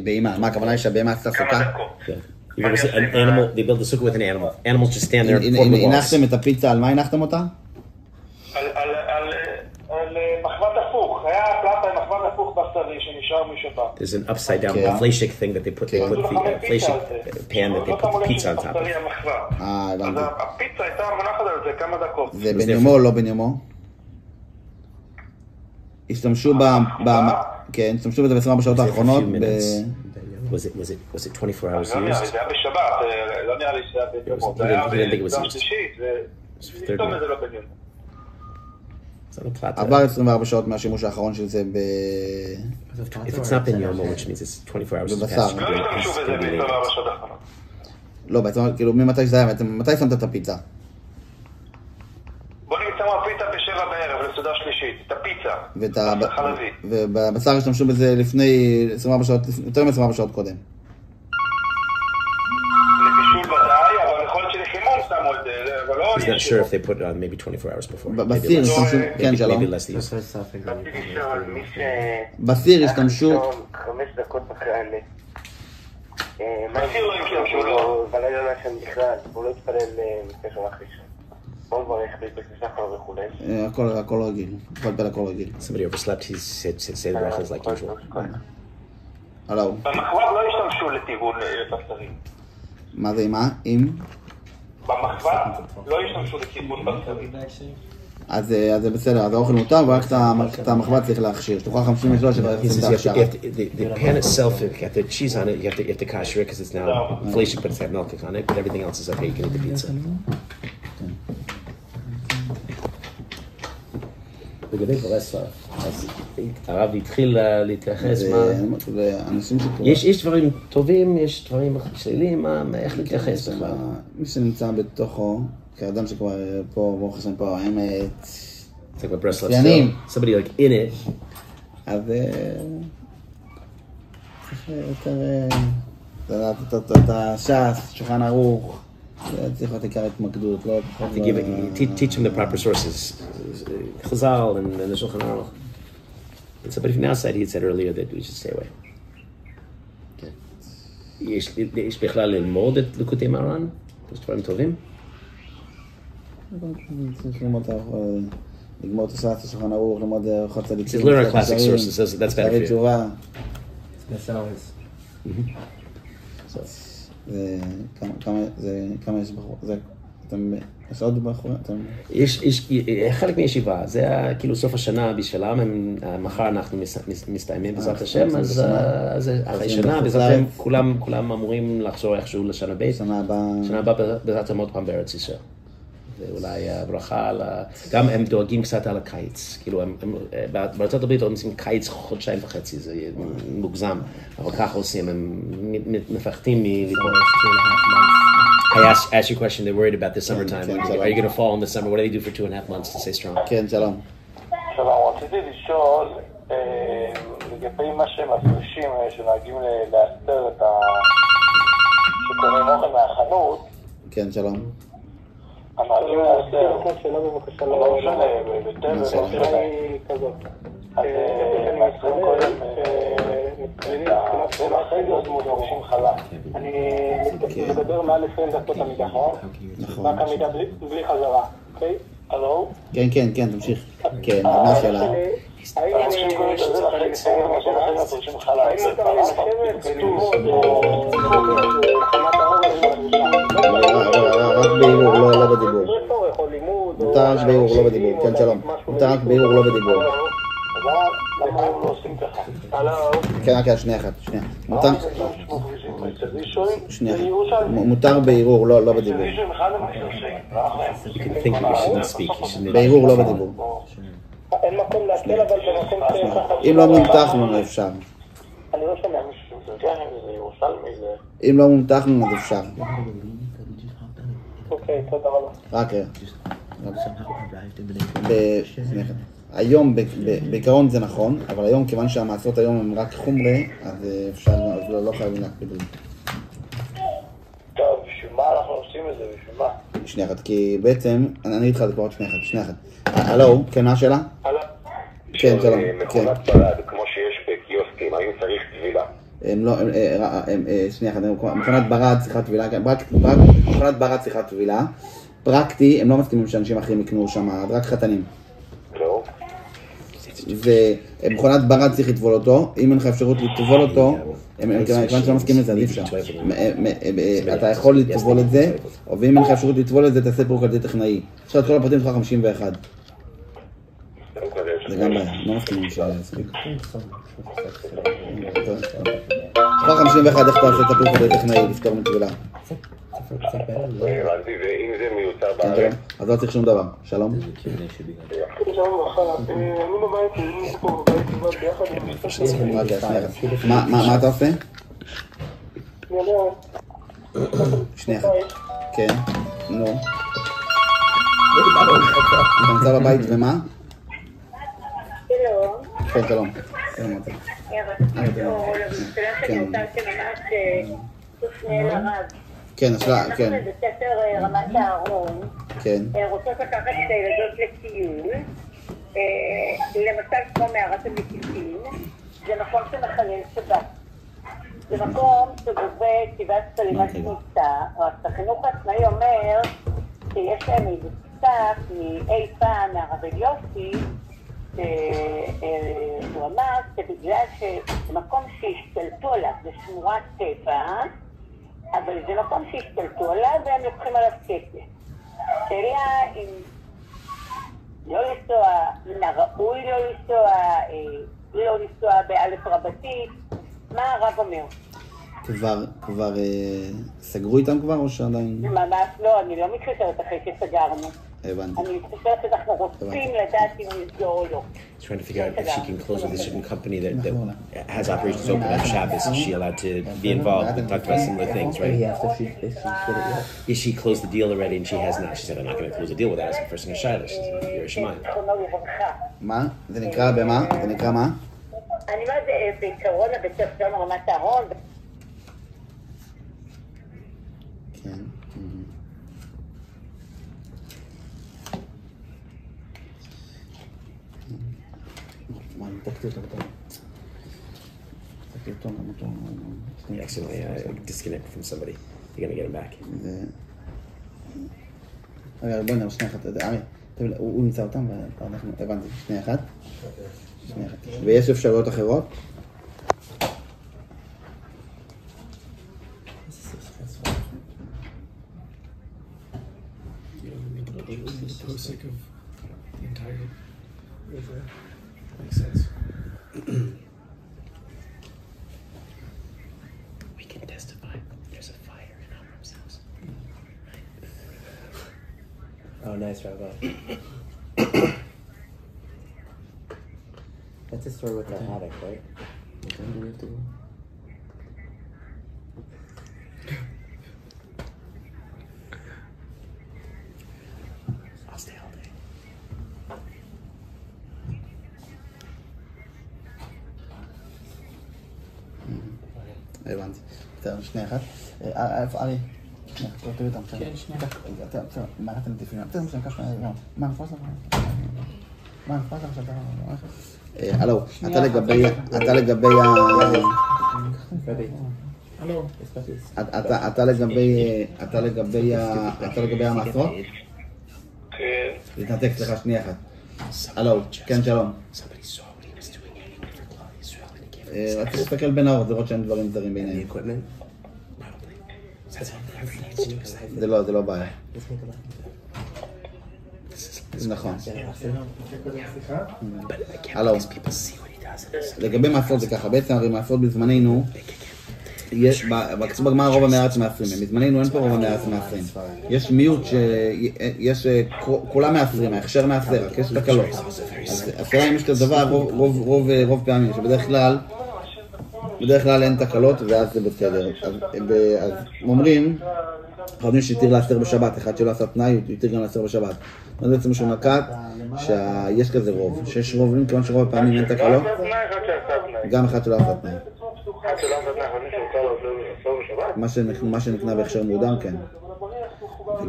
בהימה. מה הכוונה היא שהבהמה עשתה סוכה? They build the sukkah with an animal. Animals just stand there and form the walls. הנחתם את הפיצה, על מה הנחתם אותה? על מחבת הפוך. היה פלטה עם מחבת הפוך בשרי שנשאר משבת. There's an upside down fleshik thing that they put the fleshik pan that they put the pizza on top of. הבנתי. אז הפיצה הייתה מונחת על זה כמה דקות. זה בן יומו או לא בן יומו? השתמשו כן, השתמשו בזה ב-24 בשעות האחרונות. Was it 24 hours used? לא נראה לי, זה היה בשבת, לא נראה לי שזה היה בן יומו. זה היה ביום שלישית, ופתאום זה לא בן יומו. עבר 24 שעות מהשימוש האחרון של זה If it's not been yomo, which means it's 24 hours. בבשר. לא השתמשו בזה ב-24 שעות האחרונות. לא, בעצם, כאילו, ממתי שזה היה? מתי שמת את הפיצה? בוא נמצא מהפיצה ב7 בערב, לסעודה שלישית, את הפיצה, חלבי. ובבשר השתמשו בזה לפני 24 שעות, יותר מ-24 שעות קודם. לבישול ודאי, אבל יכול להיות שלחימום שמו את זה, אבל לא... He's not sure if they put it on maybe 24 hours before. בסיר השתמשו, כן, שלום. בסיר השתמשו... 5 דקות בכאלה. בסיר לא השתמשו, לא. בלילה לא ישן בכלל, הוא לא התפלל מפסח ראשון. בוא נברך בפסח וכולי. הכל רגיל, הכל רגיל. Somebody overslept, he said the brachas like usual. הלו. במחבת לא השתמשו לטיגון בשרים. מה זה, מה? אם? במחבת לא השתמשו לטיגון בשרים. אז זה בסדר, אז האוכל מותר, ורק את המחבת צריך להכשיר. שתוכל 53 שכבר יחסים את ההכשירה. The pan itself, if you have the cheese on it, you have to kasher it because it's now fleshik, but it's had milk on it, but everything else is okay, you can eat the pizza. לגבי ברסלב, אז הרב התחיל להתייחס מה... יש דברים טובים, יש דברים שליליים, איך להתייחס בכלל? מי שנמצא בתוכו, כאדם שכבר פה, ברוך השם פה, האמת... זה כבר ברסלב סטייל. Somebody like in it. אז... צריך יותר... את הש"ס, שולחן ערוך. צריך להיות עיקר התמקדות, לא... Teach them the proper sources. Chazal and the Shulchan Aruch. And somebody from the outside, he had said earlier that we should stay away. יש בכלל ללמוד את ליקוטי מרן? יש דברים טובים? צריך לגמור את הש"ס, שולחן ערוך, ללמוד אורחות צדיקים. Learn our classic sources, that's better for you. תשובה. כמה יש בחור? יש עוד בחורים? יש חלק מישיבה, זה כאילו סוף השנה בשבילם, מחר אנחנו מסתיימים בעזרת השם, אז אחרי שנה בעזרת השם כולם אמורים לחזור איכשהו לשנה ב', שנה הבאה בעזרת השם עוד פעם בארץ ישראל. ואולי ברכה על... גם הם דואגים קצת על הקיץ, כאילו בארצות הברית הם עושים קיץ חודשיים וחצי, זה מוגזם, אבל ככה עושים, הם מפחדים מליפול. I asked you a question, they're worried about the summertime. Are you going to fall in the summer? What do they do for 2.5 months to stay strong? כן, שלום. שלום, רציתי לשאול לגבי מה שהם מפרישים שנהגים להסתר את שקוראים אוכל מהחנות. כן, שלום. הנהגים להסתר. לא משנה, בטבע, בטבע היא כזאת. אז מאסרים קודם ואחרי זה מורגשים חלק. אני מדבר מעל 20 דקות עמידה, נכון? רק עמידה בלי חזרה, אוקיי? הלו? כן, כן, כן, תמשיך. כן, מה השאלה? האם אני קוראים לזה לכם לצייר מה שלכם מפרישים חלק? האם מותר לי לשבת וללמוד לחמת האור? רק בערעור, לא בדיבור. מותר רק בערעור, לא בדיבור. כן, שלום. מותר רק בערעור, לא בדיבור. למה הם לא עושים ככה? הלו? כן, רק שנייה אחת, שנייה. מותר... שנייה, מותר בערעור, לא בדיבור. בערעור, לא בדיבור. אין מקום להקל, אבל במקום אם לא מומתח לנו, אפשר. אני לא שומע מישהו, זה ירושלמי, זה... אם לא מומתח לנו, אז אפשר. אוקיי, תודה רבה. רק היום, בעיקרון זה נכון, אבל היום, כיוון שהמעשרות היום הם רק חומרי, אז אפשר, אז לא חייבים להקפיד על זה. טוב, בשביל מה אנחנו עושים את זה? בשביל מה? שנייה אחת, כי בעצם, אני אגיד לך את זה כבר עוד שנייה אחת. הלו, כן, מה השאלה? הלו. כן, שלום. מכונת ברד, כמו שיש בקיוסקים, האם צריך טבילה? שנייה אחת, מכונת ברד צריכה טבילה, מכונת ברד צריכה טבילה. פרקטי, הם לא מסכימים שאנשים אחרים יקנו שם, רק חתנים. לא. ומכונת ברד צריך לטבול אותו, אם אין לך אפשרות לטבול אותו, כיוון שלא מסכים לזה, אז אי אפשר. אתה יכול לטבול את זה, ואם אין לך אפשרות לטבול את זה, תעשה פירוק על ידי טכנאי. עכשיו את כל הפרטים שלך 51. זה גם בעיה, לא מסכימים להספיק. כבר 51, איך אתה עושה את הפירוק על ידי טכנאי, לפתור מטבילה? ואם זה מיוצר בארץ? אז לא צריך שום דבר. שלום. מה אתה עושה? שנייה. כן. נו. אתה נמצא בבית ומה? שלום. כן, שלום. כן, השאלה, כן. אנחנו בבית ספר רמת הארון. כן. רוצות לקחת את הילדות לטיול. למשל כמו מערת המקיפים. זה מקום שמחלל שבת. זה מקום שגובה 7 שקלים על כניסה. רק החינוך העצמאי אומר שיש להם איזה קצת מאי פעם מהרב יוסי, הוא אמר שבגלל שמקום שהשתלטו עליו זה שמורת טבע, אבל זה מקום שהשתלטו עליו והם לוקחים עליו כסף. שאלה אם לא לנסוע, אם הראוי לא לנסוע באלף רבתי, מה הרב אומר? כבר סגרו איתם כבר או שעדיין? ממש לא, אני לא מתחשבת אחרי שסגרנו. הבנתי. אני מתחשבת שאנחנו רוצים לדעת אם נסגור או לא. Trying to figure out if she can close with a certain company that has operations open on Shabbos. Is she allowed to be involved? We talked about similar things, right? Is she closed the deal already and she has not? She said, I'm not going to close the deal without asking for some Shiloh. She said, you're a Shemai. מה? זה נקרא במה? זה נקרא מה? אני אומרת, בעיקרון הבית ספר שלנו רמת הארון. כן. מה, אני תקתי אותו בתור. תקתי אותו גם אותו. Accidentally disconnect from somebody. You're going to get him back. בואי נראה, שנייה אחת. הוא נמצא אותם ואנחנו הבנתי. שנייה אחת. ויש אפשרויות אחרות? For the sake of the entire river. Makes sense. We can testify. There's a fire in Amram's house. Oh, nice, Rabbi. That's the story with the attic, right? I'll stay all day. הבנתי. בסדר, שנייה אחת. איפה ארי? שנייה, תראי אותם. כן, שנייה. בסדר, מערכת הנטיפים. בסדר, שנייה, ככה, מה נפוס לך? מה נפוס לך שאתה... הלו, אתה לגבי הלו. אתה לגבי המעשרות? כן. להתנתק, סליחה, שנייה אחת. הלו, כן, שלום. רציתי להסתכל בין האורות, לראות שאין דברים זרים ביניהם. זה לא בעיה. נכון. הלו. לגבי מעשרות זה ככה, בעצם הרי מעשרות בזמננו, כתוב בגמרא רוב המארץ מעשרים, מזמננו אין פה רוב המארץ מעשרים. יש מיעוט שיש, כולם מעשרים, ההכשר מעשר, רק יש תקלות. אז השאלה אם יש כזה דבר רוב פעמים, שבדרך כלל אין תקלות ואז זה בסדר. אז אומרים, חייבים שהתיר לאסר בשבת, אחד שלא עשה תנאי, הוא התיר גם לאסר בשבת. אז בעצם שהוא נקט שיש כזה רוב, שיש רוב, כיוון שרוב פעמים אין תקלות, גם אחד שלא עשה תנאי. מה שנקנה בהכשר מודר, כן.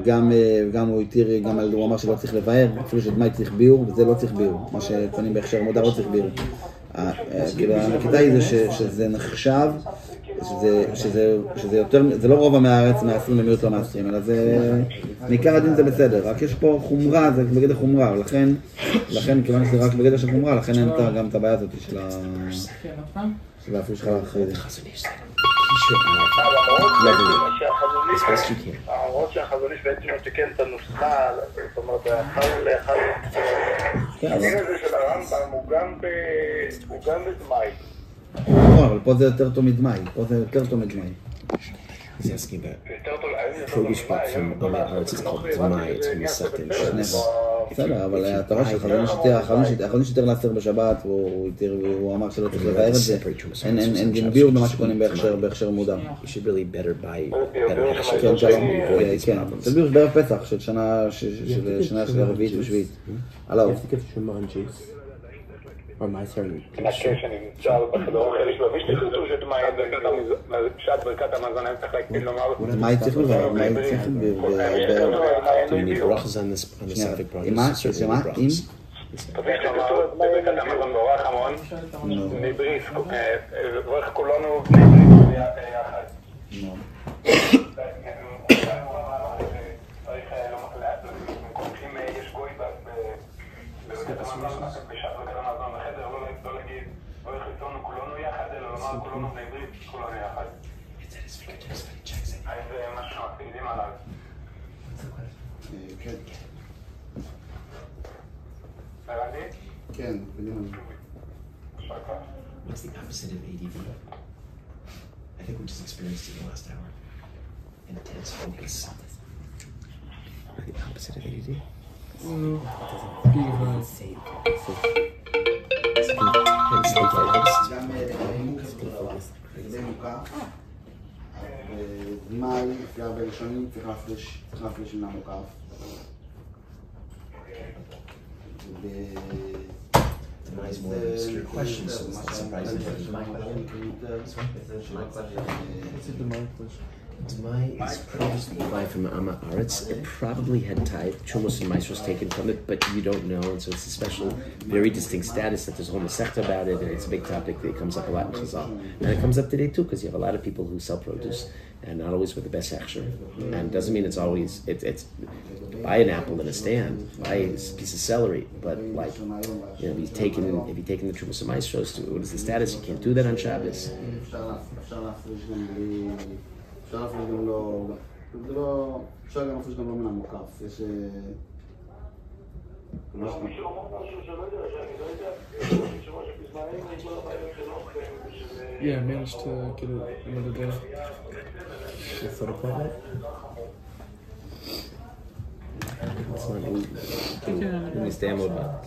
וגם הוא התיר, גם הוא אמר שלא צריך לבאר, אפילו שדמי צריך ביור, וזה לא צריך ביור. מה שקונים בהכשר מודר לא צריך ביור. כאילו, הנקיטה היא זה שזה נחשב, שזה יותר, זה לא רוב מהארץ מהעשרים ומיעוט לא מהעשרים, אלא זה, מעיקר הדין זה בסדר, רק יש פה חומרה, זה בגדר חומרה, ולכן, כיוון שזה רק בגדר של חומרה, לכן אין גם את הבעיה הזאת של האפילו שלך אחרי זה. למרות שהחזוניש בעצם מתקן את הנוסחה, זאת אומרת, הדין הזה של הרמב"ם הוא גם בדמאי. לא, אבל פה זה יותר טוב מדמאי, He's asking about produce back from Amei Haaretz is called Demai, it's from the second Shabbos. בסדר, אבל אתה רואה שהחזוניש יותר לאסר בשבת, הוא אמר שלא צריך לבאר את זה, אין דין ביור במה שקונים בהכשר מודר. You should really better buy better הכשר. כן, שלום, זה ביור בערב פסח של שנה של הרביעית ושביעית. עליו. Or my turn. שאני נמצא בחדר האלה שלו, ויש תכתוב שעת ברכת המזון, אני צריך להקפיד לומר... מה צריך לבאר? Do you need brachas on the Sapphic brothers? שמה? אם? תביך שכתוב בברכת המזון באורח המון, מבריס, ברך כולנו בני ברית יחד. יש גוי בברכת המזון, בברכת המזון בחדר, לא להגיד, ברך איתנו כולנו יחד, אלא לומר כולנו בני ברית, כולנו יחד. האם זה משהו מקפידים עליו? כן. כן, What's the opposite of ADD? I think we just experienced it in the last hour. Intense focus. The opposite of ADD? דמאי, לפי הרבה ראשונים, צריך להפריש מן המוקף. Demai is more of an obscure question, so it's not surprising that it's my question. Demai is produced by from Amma Aretz. It probably had tithe, Chumos and Maestros taken from it, but you don't know, and so it's a special, very distinct status that there's a whole Masechta about it, and it's a big topic that comes up a lot in Chazal. And it comes up today too, because you have a lot of people who sell produce, and not always with the best hechsher. And it doesn't mean it's always, it's buy an apple in a stand, buy a piece of celery, but like, you know, if you've taken the Chumos and Maestros, what is the status? You can't do that on Shabbos. אפשר להפריש גם לא, אפשר גם להפריש גם לא מן המוקף, יש... Yeah, I managed to get it another day. The photo appointment? It's not in this demo, but...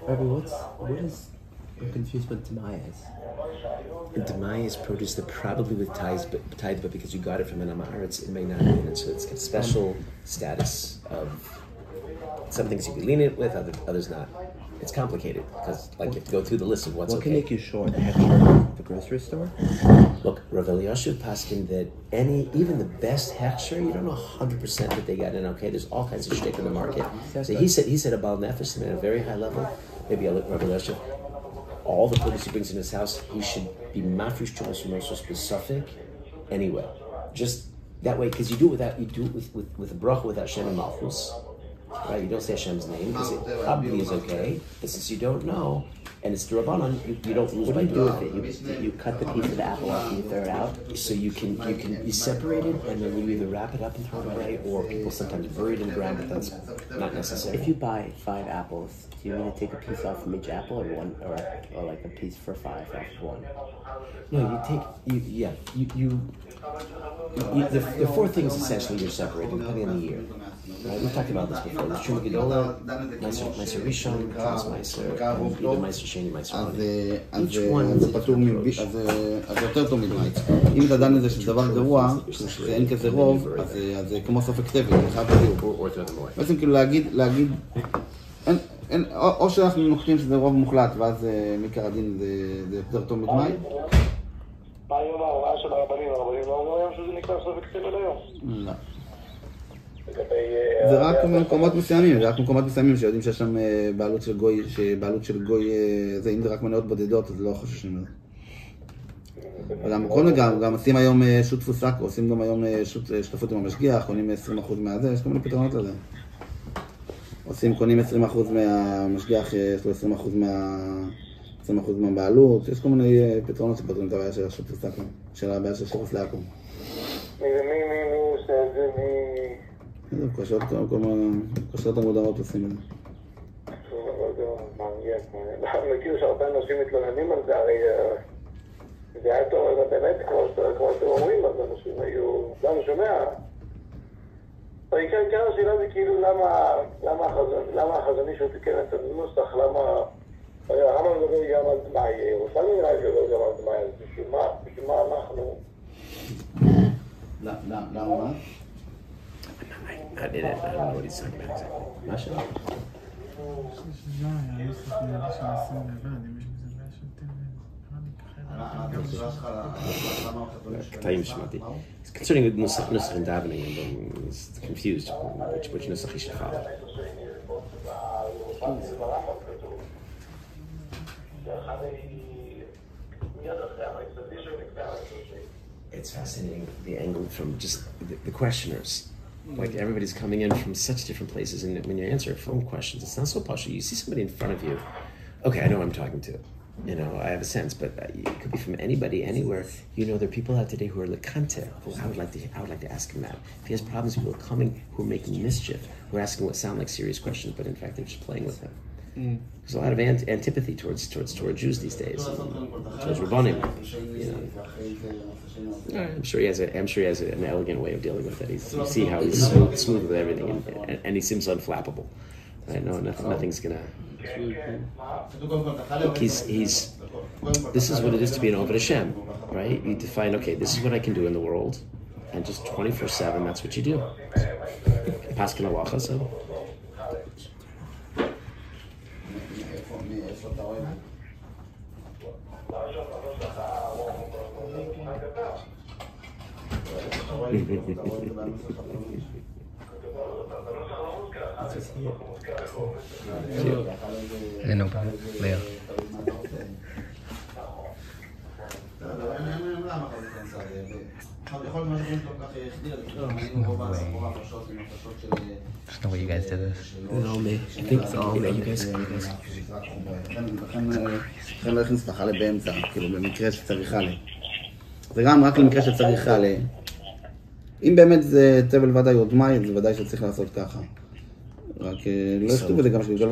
Rabbi, what is... I'm confused what Demai is. Demai is produce that probably with tithe, but because you got it from an Amaretz, it may not be. And so it's got special status of some things you can lean it with, others not. It's complicated because like you have to go through the list of what's okay. What can make you sure the hechsher of the grocery store? Look, Rav Eliashiv paskin that even the best hechsher, you don't know 100% that they got in. Okay, there's all kinds of shtick in the market. So he said a Baal Nefesh at a very high level. Maybe Rav Eliashiv, all the produce he brings in his house, he should be mafresh chumos u'mosos b'safek anyway. Just that way, because you do it with a bracha without Shem and Malchus, Right, you don't say Hashem's name, because it probably is okay, but since you don't know, and it's the Rabbanon, you don't lose by doing it. You cut the piece of the apple off and you throw it out, so you separate it, and then you either wrap it up and throw it away, or people sometimes bury it in the ground, but that's not necessary. If you buy 5 apples, do you need to take a piece off from each apple, or one, or like a piece for 5 off of one? No, the 4 things essentially you're separating, depending on the year. Right? We've talked about this before. There's Truma Gedola, Meiser Rishon, Kaz Meiser, either Meiser Sheni, Meiser Roni. Each one is a different approach. אז יותר טוב מדמייץ. אם אתה דן לזה שזה דבר גרוע, שאין כזה רוב, אז זה כמו סוף הכתבת, זה חייב בדיוק. בעצם כאילו להגיד, או שאנחנו נוקטים שזה רוב מוחלט, ואז מעיקר הדין זה יותר טוב מדמייץ. מה היום ההוראה של הרבנים? הרבנים לא אומרים היום שזה נקרא סוף הכתבת היום? לא. זה רק מקומות מסוימים, שיודעים שיש שם בעלות של גוי, זה אם זה רק מניות בודדות, אז לא חוששים לזה. גם עושים היום שוט תפוסק, עושים גם היום שותפות עם המשגיח, קונים 20% מהזה, יש כל מיני פתרונות לזה. קונים 20% מהמשגיח, יש לו 20% מהבעלות, יש כל מיני פתרונות שפתרים את הבעיה של השוט תפוסק, של הבעיה של שופס לעקום. מי עושה את זה? קושרות המודעות עושים את זה. מעניין. אני מכיר שהרבה אנשים מתלוננים על זה, הרי זה היה טוב, אבל באמת, כמו שאתם אומרים, אז אנשים היו... לא, אני שומע. העיקר השאלה זה כאילו למה החזוני שהוא תיקן את הנוסח, למה מדבר גם על דמאי, ירושלים נראה לי מדבר גם על דמאי, אז בשביל מה אנחנו... למה? I don't know what he's talking about exactly. מה שלא? קטעים שמעתי. Concerning נוסח and davening, he's confused which נוסח he should follow. It's fascinating, the angle from just the questioners. Like everybody's coming in from such different places, and when you answer phone questions, it's not so partial. You see somebody in front of you. Okay, I know who I'm talking to. You know, I have a sense, but it could be from anybody, anywhere. You know, there are people out today who are lekante. I would like to ask him that. If he has problems, people are coming who are making mischief, who are asking what sound like serious questions, but in fact they're just playing with him. There's a lot of antipathy towards Jews these days, towards Rabbanim. You know, I'm sure he has an elegant way of dealing with it. You see how he's smooth with everything, and he seems unflappable. Right? No, nothing's gonna. Look, this is what it is to be an Oved Hashem, right? You define, okay, this is what I can do in the world, and just 24/7, that's what you do. Paskin halacha, so. No problem. Leo. Just know what you guys did this. It's all me. I think it's all me. You guys. לכן לא הכניס לך עלי באמצע, כאילו במקרה שצריך עלי. זה גם רק למקרה שצריך עלי. אם באמת זה תבל ודאי או דמאי, זה ודאי שצריך לעשות ככה. רק לא יכתוב את זה גם שזה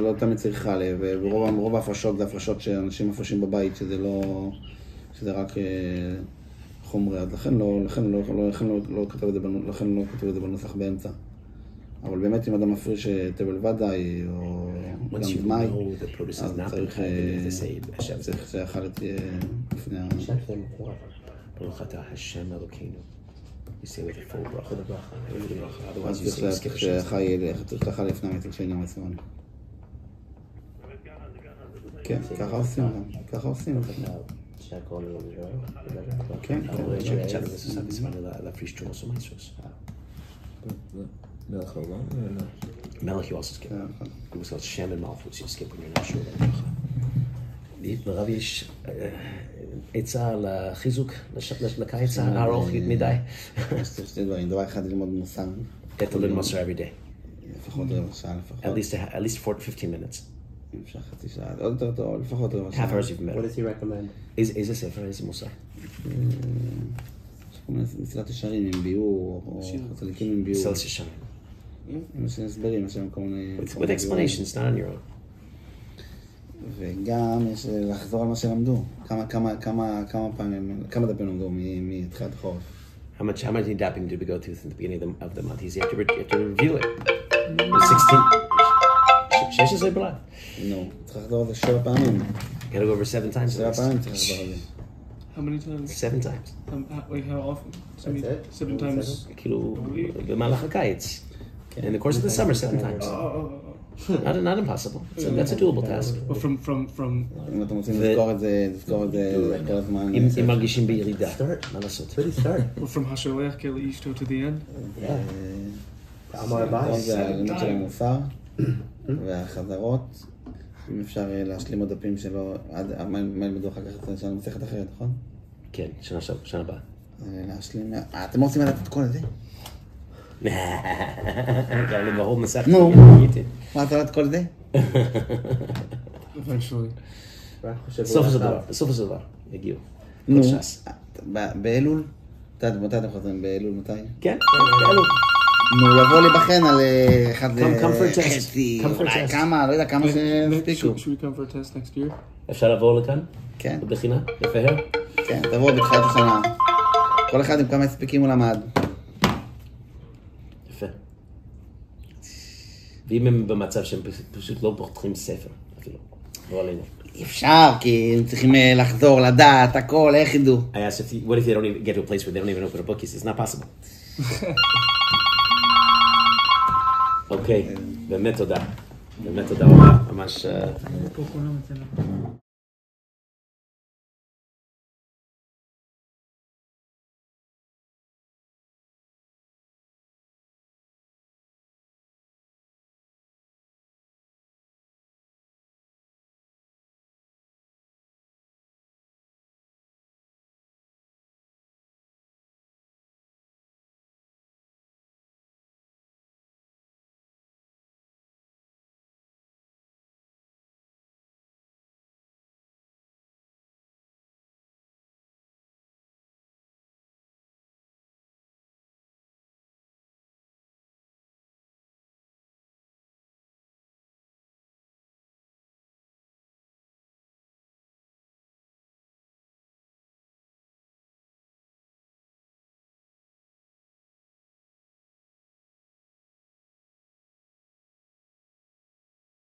לא תמיד צריך עלי, ורוב ההפרשות זה הפרשות שאנשים מפרשים בבית, שזה רק חומרי, אז לכן לא כתוב את זה בנוסח באמצע. אבל באמת אם אדם מפריש תבל ודאי או גם דמאי, אז צריך שהאכל תהיה לפני ברוך אתה השם אלוקינו. You say with a full bracha, otherwise you skip a shot. צריך לאכל לפני המצל שאינם עצמנו. כן, ככה עושים. כן. מלך העולם? מלך you also skip. It was called Shem and Malchus you skip when you're not sure about bracha. ברב יש עצה לחיזוק, לקיץ הארוך מדי. שני דברים, דבר אחד ללמוד מוסר. Get to learn Musar every day. לפחות רבע שעה לפחות. At least 15 minutes. אם אפשר חצי שעה, עוד יותר טוב, לפחות רבע שעה. Half hours even better. What does he recommend? איזה ספר, איזה מוסר? יש כל מיני מסילת ישרים עם ביור, או חצליקים עם ביור. מסילת ישרים. עם הסברים, יש להם כל מיני... With explanations, not on your own. וגם יש לחזור על מה שלמדו. כמה פעמים, כמה דפים למדו מתחילת החורף. How much daping did we go through since the beginning of the month? You have to review it. 16 בלad. נו, צריך לחזור על זה 7 פעמים. You gotta go over 7 times. 7 פעמים צריך לחזור על זה. How many times? 7 times. Wait, how often? That's it? 7 times. כאילו, במהלך הקיץ. In the course of the summer, 7 times. Not impossible. That's a doable task. But from... אם אתם רוצים לזכור את זה כל הזמן. אם מרגישים בירידה, מה לעשות? But from השולח כאל אישתו to the end? זה הלימוד של המוסר והחזרות. אם אפשר להשלים עוד דפים שלו, מה ילמדו אחר כך את שלנו מסכת אחרת, נכון? כן, שנה הבאה. להשלים... אתם רוצים לדעת את כל זה? גם לברור מסכת. נו, מה אתה יודעת את כל זה? בסוף הדבר, יגיעו. נו, באלול? מתי אתם חוזרים? באלול מתי? כן, באלול. נו, לבוא להיבחן על אחד חצי, כמה, לא יודע, כמה שספיקו. Should we come for a test next year? אפשר לבוא לכאן? כן. בבחינה? לפהר? כן, תבואו בתחילת השנה. כל אחד עם כמה הספיקים הוא למד. יפה. ואם הם במצב שהם פשוט לא פותחים ספר, אפילו, לא עלינו. אפשר, כי הם צריכים לחזור, לדעת, הכל, איך ידעו? I asked what if they don't even get to a place where they don't even open a book? He says, it's not possible. אוקיי, באמת תודה. באמת תודה רבה, ממש...